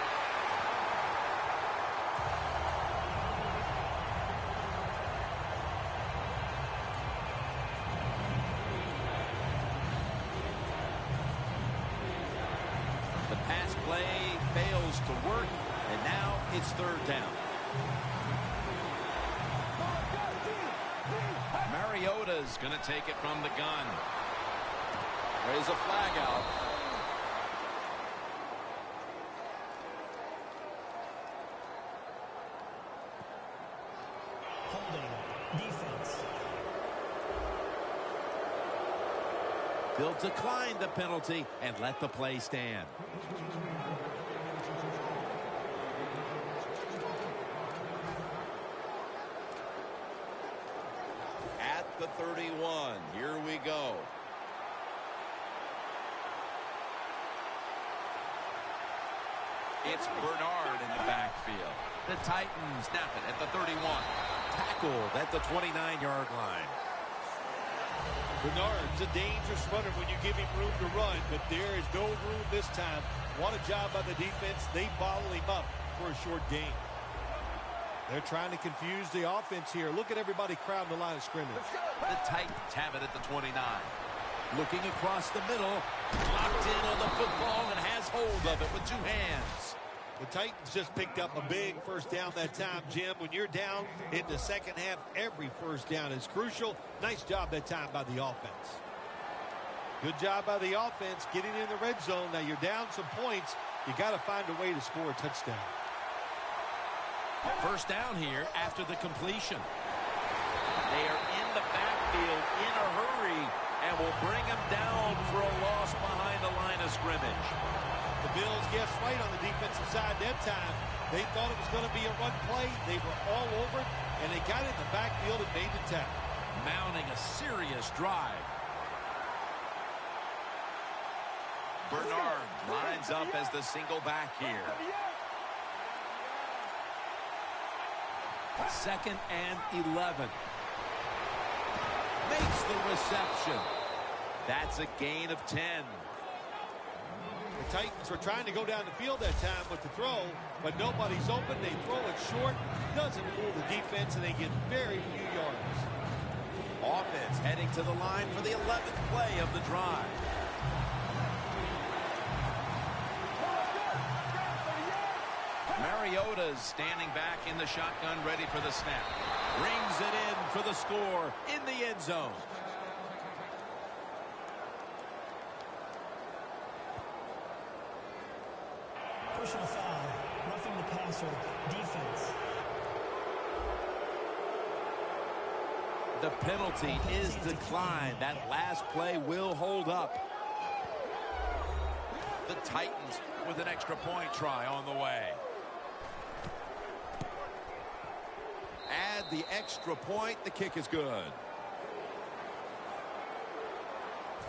S2: The pass play fails to work, and now it's 3rd down. Mariota's going to take it from the gun. There's a flag out.
S4: Holding. Defense.
S2: They'll decline the penalty and let the play stand. At the 31, here we go. It's Bernard in the backfield. The Titans snap it at the 31. Tackled at the 29-yard line.
S3: Bernard's a dangerous runner when you give him room to run, but there is no room this time. What a job by the defense. They bottle him up for a short gain. They're trying to confuse the offense here. Look at everybody crowding the line of scrimmage.
S2: The Titans have it at the 29. Looking across the middle. Locked in on the football and has hold of it with 2 hands.
S3: The Titans just picked up a big first down that time, Jim. When you're down in the second half, every first down is crucial. Nice job that time by the offense. Good job by the offense getting in the red zone. Now you're down some points. You got to find a way to score a touchdown.
S7: First down here after the completion. They are in the backfield in a hurry and will bring him down for a loss behind the line of scrimmage.
S3: The Bills guessed right on the defensive side that time. They thought it was going to be a run play. They were all over it, and they got in the backfield and made the tackle.
S7: Mounting a serious drive.
S2: Bernard lines up as the single back here.
S7: 2nd and 11. Makes the reception.
S2: That's a gain of 10.
S3: The Titans were trying to go down the field that time with the throw, but nobody's open. They throw it short. Doesn't fool the defense, and they get very few yards.
S2: Offense heading to the line for the 11th play of the drive. Mariota's standing back in the shotgun, ready for the snap.
S7: Rings it in for the score in the end zone.
S4: Personal foul. Roughing the passer. Defense.
S7: The penalty is declined. That last play will hold up.
S2: The Titans with an extra point try on the way. Add the extra point. The kick is good.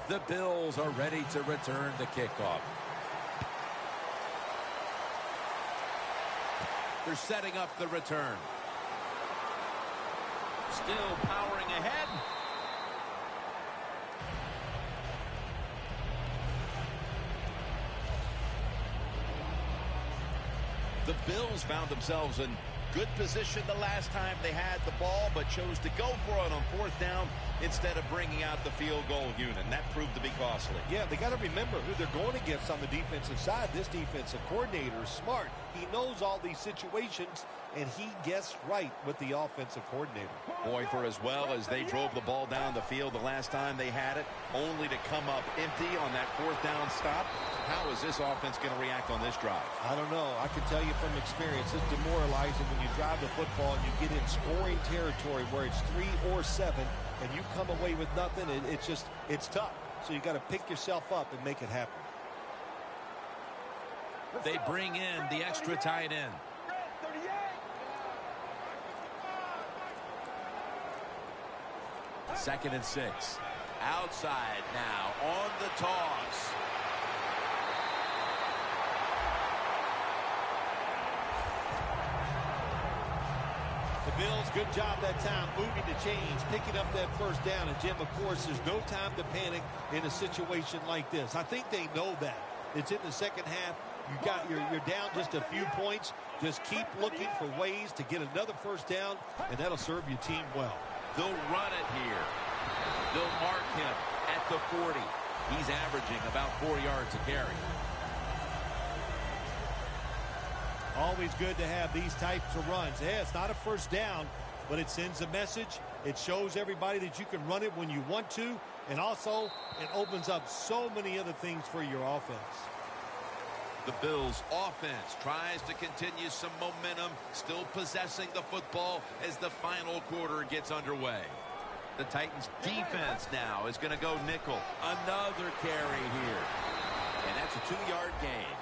S7: The Bills are ready to return the kickoff. They're setting up the return.
S2: Still powering ahead. The Bills found themselves in good position the last time they had the ball, but chose to go for it on 4th down instead of bringing out the field goal unit, and that proved to be costly.
S3: Yeah, they got to remember who they're going against on the defensive side. This defensive coordinator is smart. He knows all these situations, and he guessed right with the offensive coordinator.
S2: Boy, for as well as they drove the ball down the field the last time they had it, only to come up empty on that 4th down stop, how is this offense going to react on this drive?
S3: I don't know. I can tell you from experience, it's demoralizing when you drive the football and you get in scoring territory where it's 3 or 7, and you come away with nothing. It's tough. So you got to pick yourself up and make it happen.
S7: They bring in the extra tight end. Second and 6. Outside now on the toss.
S3: The Bills, good job that time moving the chains, picking up that 1st down. And, Jim, of course, there's no time to panic in a situation like this. I think they know that. It's in the 2nd half. You're down just a few points. Just keep looking for ways to get another 1st down, and that'll serve your team well.
S2: They'll run it here. They'll mark him at the 40. He's averaging about 4 yards a carry.
S3: Always good to have these types of runs. Yeah, it's not a 1st down, but it sends a message. It shows everybody that you can run it when you want to, and also it opens up so many other things for your offense.
S2: The Bills offense tries to continue some momentum, still possessing the football as the final quarter gets underway. The Titans defense now is going to go nickel.
S7: Another carry here. And that's a 2-yard gain.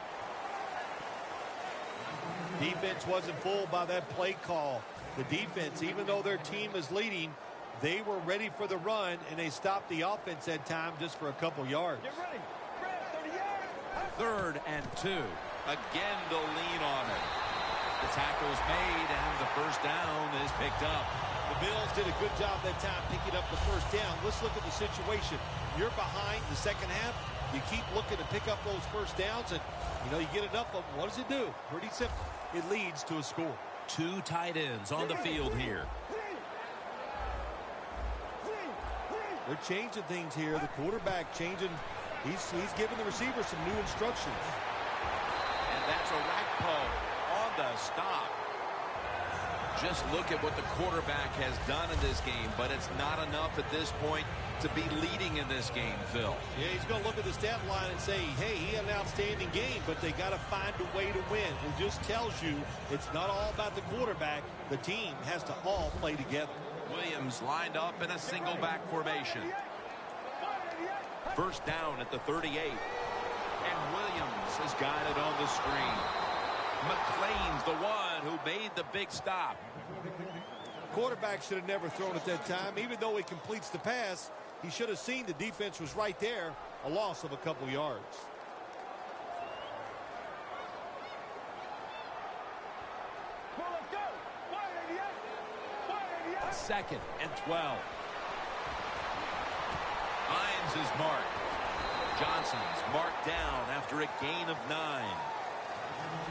S3: Defense wasn't fooled by that play call. The defense, even though their team is leading, they were ready for the run, and they stopped the offense that time just for a couple yards.
S6: Get ready.
S7: 3rd and 2.
S2: Again, they'll lean on it.
S7: The tackle's made, and the 1st down is picked up.
S3: The Bills did a good job that time picking up the 1st down. Let's look at the situation. You're behind the 2nd half. You keep looking to pick up those 1st downs, and, you get enough of them. What does it do? Pretty simple. It leads to a score.
S7: 2 tight ends on the field here.
S3: They're changing things here. The quarterback changing. He's giving the receiver some new instructions.
S2: And that's a Rakpo on the stop. Just look at what the quarterback has done in this game, but it's not enough at this point to be leading in this game, Phil.
S3: Yeah, he's going to look at the stat line and say, hey, he had an outstanding game, but they got to find a way to win. It just tells you it's not all about the quarterback. The team has to all play together.
S2: Williams lined up in a single back formation. First down at the 38. And Williams has got it on the screen. McLean's the one who made the big stop.
S3: Quarterback should have never thrown at that time. Even though he completes the pass, he should have seen the defense was right there. A loss of a couple yards.
S7: Second and 12.
S2: Hines is marked. Johnson's marked down after a gain of 9.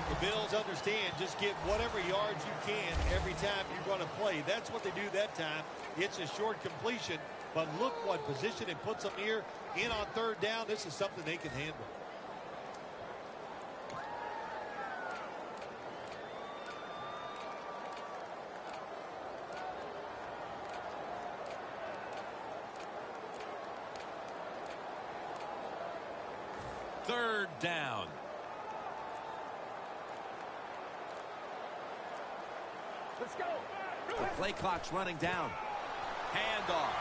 S3: The Bills understand just get whatever yards you can every time you run a play. That's what they do that time. It's a short completion, but look what position it puts them here in on third down. This is something they can handle.
S7: Third down.
S6: Let's go.
S7: The play clock's running down. Handoff.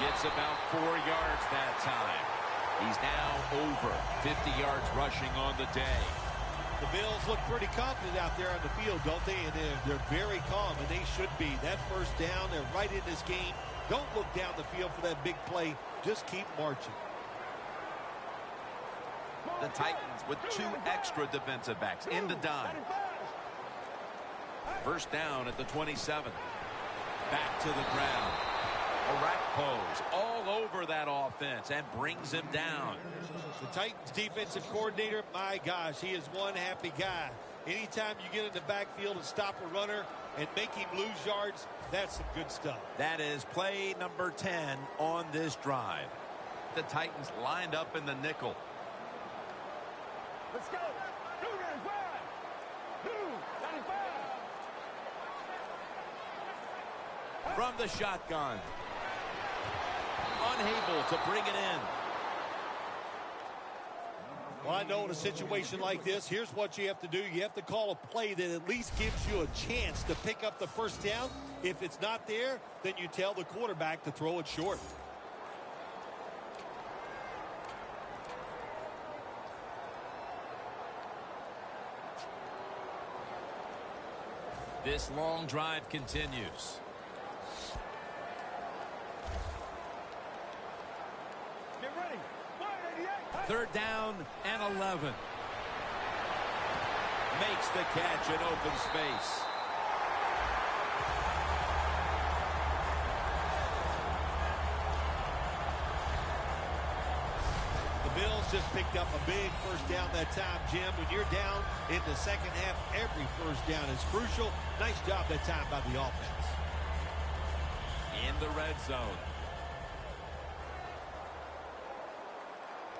S2: Gets about 4 yards that time. He's now over 50 yards rushing on the day.
S3: The Bills look pretty confident out there on the field, don't they? And they're very calm, and they should be. That first down, they're right in this game. Don't look down the field for that big play. Just keep marching.
S2: The Titans with 2 extra defensive backs in the dime. First down at the 27. Back to the ground. Orakpo's all over that offense and brings him down.
S3: The Titans defensive coordinator, my gosh, he is one happy guy. Anytime you get in the backfield and stop a runner and make him lose yards, that's some good stuff.
S2: That is play number 10 on this drive. The Titans lined up in the nickel.
S6: Let's go. 295. 295.
S7: From the shotgun. Unable to bring it in.
S3: Well, I know in a situation like this, here's what you have to do. You have to call a play that at least gives you a chance to pick up the first down. If it's not there, then you tell the quarterback to throw it short.
S7: This long drive continues.
S6: Get ready. 188.
S7: Third down and 11. Makes the catch in open space.
S3: The Bills just picked up a big first down that time, Jim. When you're down in the second half, every first down is crucial. Nice job that time by the offense.
S7: In the red zone.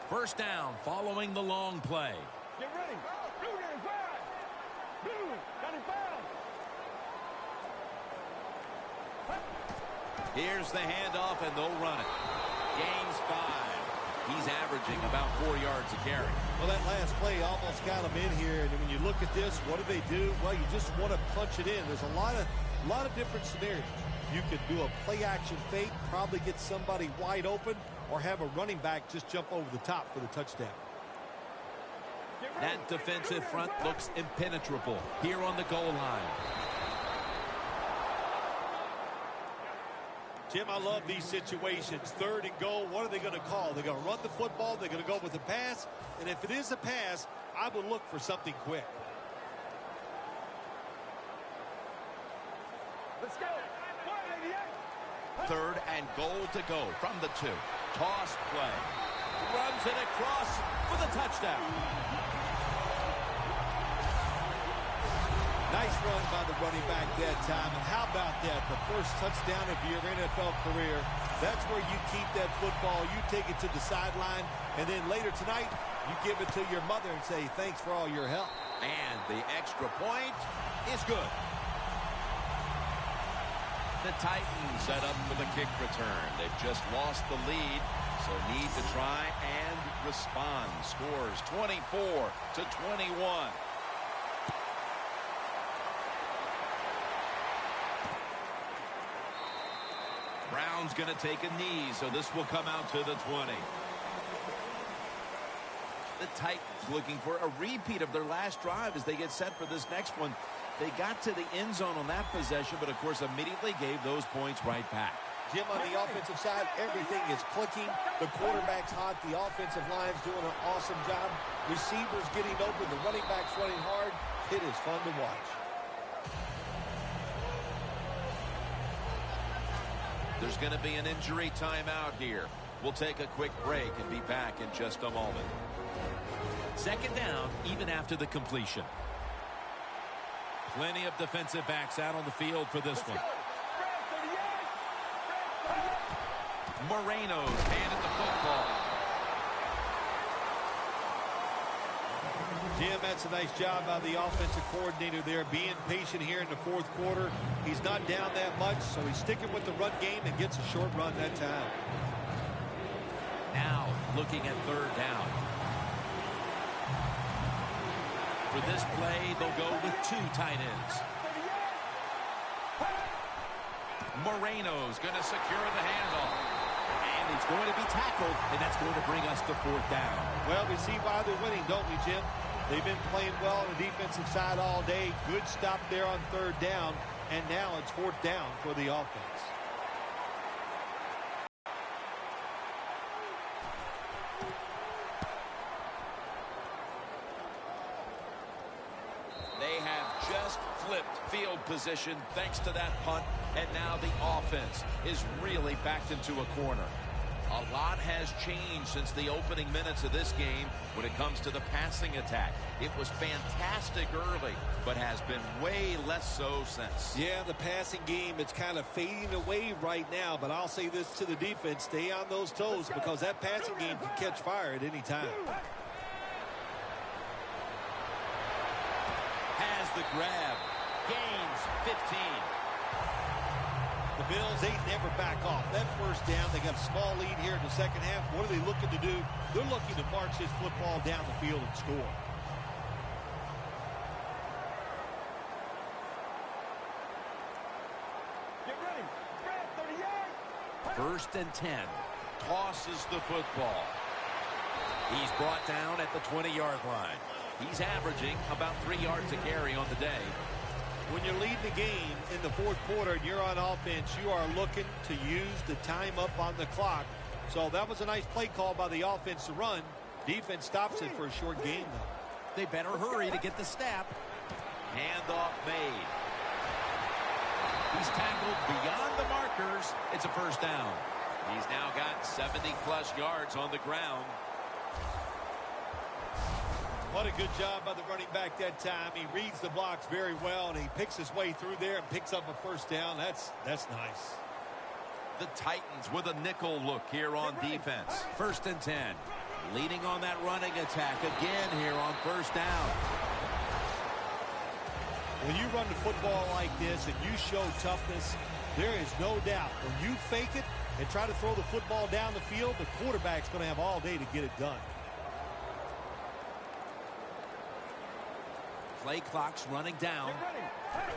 S7: First down following the long play.
S6: Get ready. 295. 295.
S7: Here's the handoff, and they'll run it. Gains 5. He's averaging about 4 yards a carry.
S3: Well, that last play almost got him in here. And when you look at this, what do? Well, you just want to punch it in. There's a lot of different scenarios. You could do a play-action fake, probably get somebody wide open, or have a running back just jump over the top for the touchdown.
S7: That defensive front looks impenetrable here on the goal line.
S3: Jim, I love these situations. Third and goal, what are they going to call? They're going to run the football, they're going to go with a pass, and if it is a pass, I would look for something quick.
S6: Let's go. 188.
S2: Third and goal to go from the 2. Toss play.
S7: Runs it across for the touchdown.
S3: Nice run by the running back that time. And how about that? The first touchdown of your NFL career. That's where you keep that football. You take it to the sideline. And then later tonight, you give it to your mother and say, thanks for all your help.
S2: And the extra point is good. The Titans set up for the kick return. They've just lost the lead, so need to try and respond. Scores 24-21. Brown's going to take a knee, so this will come out to the 20. The Titans looking for a repeat of their last drive as they get set for this next one. They got to the end zone on that possession, but of course immediately gave those points right back.
S3: Jim, on the offensive side, everything is clicking. The quarterback's hot. The offensive line's doing an awesome job. Receivers getting open. The running back's running hard. It is fun to watch.
S2: There's going to be an injury timeout here. We'll take a quick break and be back in just a moment.
S7: Second down, even after the completion. Plenty of defensive backs out on the field for this one.
S2: Moreno's handed the football.
S3: Jim, that's a nice job by the offensive coordinator there, being patient here in the fourth quarter. He's not down that much, so he's sticking with the run game and gets a short run that time.
S7: Now looking at third down. For this play, they'll go with two tight ends.
S2: Moreno's going to secure the handoff.
S7: And he's going to be tackled, and that's going to bring us to fourth down.
S3: Well, we see why they're winning, don't we, Jim? They've been playing well on the defensive side all day. Good stop there on third down, and now it's fourth down for the offense.
S2: They have just flipped field position thanks to that punt, and now the offense is really backed into a corner. A lot has changed since the opening minutes of this game when it comes to the passing attack. It was fantastic early, but has been way less so since.
S3: Yeah, the passing game, it's kind of fading away right now, but I'll say this to the defense, stay on those toes because that passing game can catch fire at any time.
S7: Has the grab. Gains 15.
S3: The Bills, they never back off. That first down, they got a small lead here in the second half. What are they looking to do? They're looking to march this football down the field and score.
S6: Get ready. Grab 38.
S7: First and 10.
S2: Tosses the football.
S7: He's brought down at the 20-yard line.
S2: He's averaging about 3 yards a carry on the day.
S3: When you're leading the game in the fourth quarter and you're on offense, you are looking to use the time up on the clock. So that was a nice play call by the offense to run. Defense stops it for a short gain, though.
S7: They better hurry to get the snap.
S2: Handoff made. He's tackled beyond the markers. It's a first down. He's now got 70-plus yards on the ground.
S3: What a good job by the running back that time. He reads the blocks very well, and he picks his way through there and picks up a first down. That's nice.
S2: The Titans with a nickel look here on defense.
S7: First and 10. Leading on that running attack again here on first down.
S3: When you run the football like this and you show toughness, there is no doubt. When you fake it and try to throw the football down the field, the quarterback's going to have all day to get it done.
S7: Play clock's running down.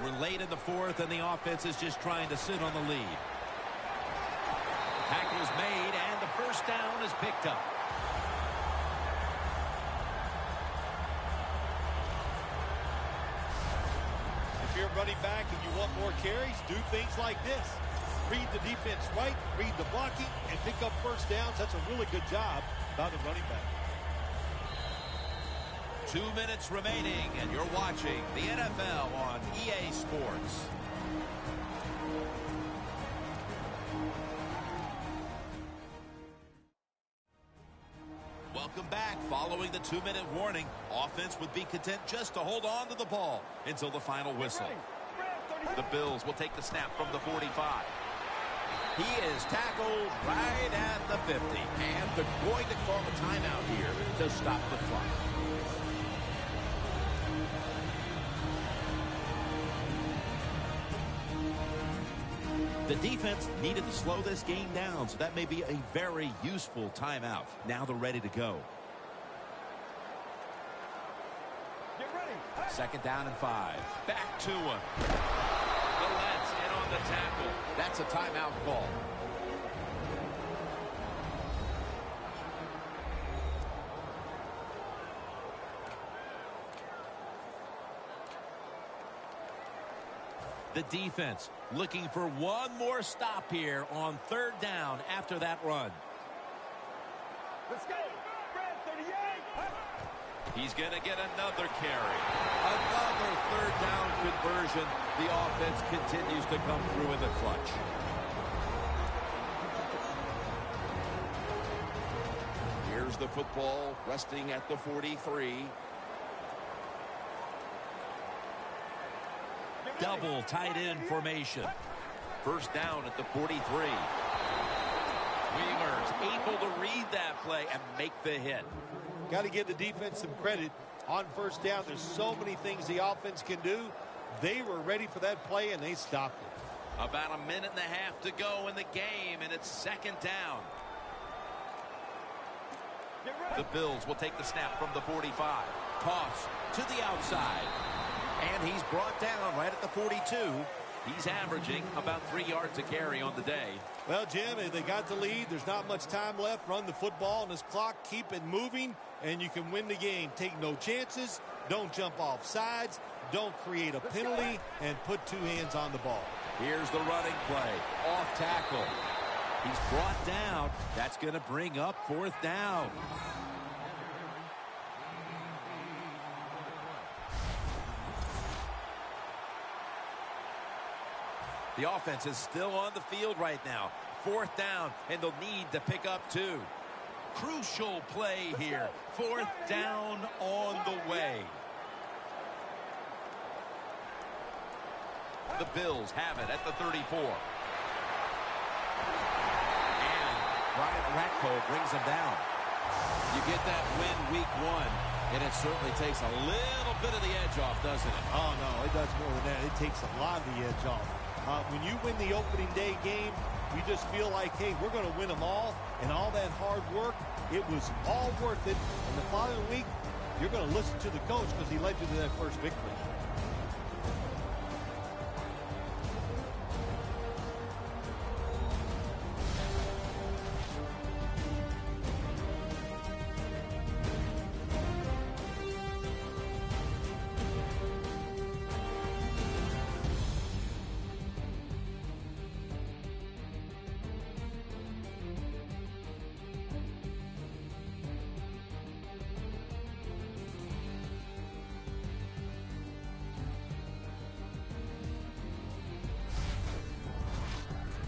S7: We're late in the fourth, and the offense is just trying to sit on the lead. Tackle is made, and the first down is picked up.
S3: If you're running back and you want more carries, do things like this. Read the defense right, read the blocking, and pick up first downs. That's a really good job by the running back.
S2: 2 minutes remaining, and you're watching the NFL on EA Sports. Welcome back. Following the 2-minute warning, offense would be content just to hold on to the ball until the final whistle. The Bills will take the snap from the 45. He is tackled right at the 50, and they're going to call a timeout here to stop the clock.
S7: The defense needed to slow this game down, so that may be a very useful timeout. Now they're ready to go.
S6: Get ready.
S2: Second down and 5. Back to him. Gallette's in on the tackle. That's a timeout call.
S7: The defense looking for one more stop here on third down after that run.
S6: Let's go. Red 38.
S2: He's going to get another carry. Another third down conversion. The offense continues to come through in the clutch. Here's the football resting at the 43.
S7: Double tight end formation.
S2: First down at the 43. Weaver's able to read that play and make the hit.
S3: Got to give the defense some credit on first down. There's so many things the offense can do. They were ready for that play, and they stopped it.
S2: About a minute and a half to go in the game, and it's second down. The Bills will take the snap from the 45. Toss to the outside. And he's brought down right at the 42. He's averaging about 3 yards a carry on the day.
S3: Well, Jim, they got the lead. There's not much time left. Run the football on this clock. Keep it moving, and you can win the game. Take no chances. Don't jump off sides. Don't create a penalty, and put two hands on the ball.
S2: Here's the running play. Off tackle. He's brought down. That's going to bring up fourth down. The offense is still on the field right now. Fourth down, and they'll need to pick up 2. Crucial play here. Fourth down on the way. The Bills have it at the 34. And Brian Ratko brings them down. You get that win week 1, and it certainly takes a little bit of the edge off, doesn't it?
S3: Oh, no, it does more than that. It takes a lot of the edge off. When you win the opening day game, you just feel like, hey, we're going to win them all. And all that hard work, it was all worth it. And the following week, you're going to listen to the coach because he led you to that first victory.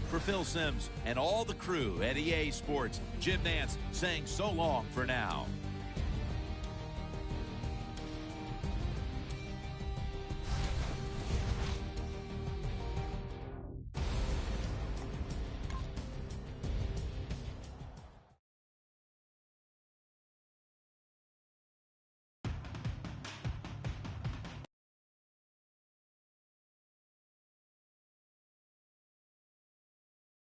S7: For Phil Simms and all the crew at EA Sports, Jim Nantz saying so long for now.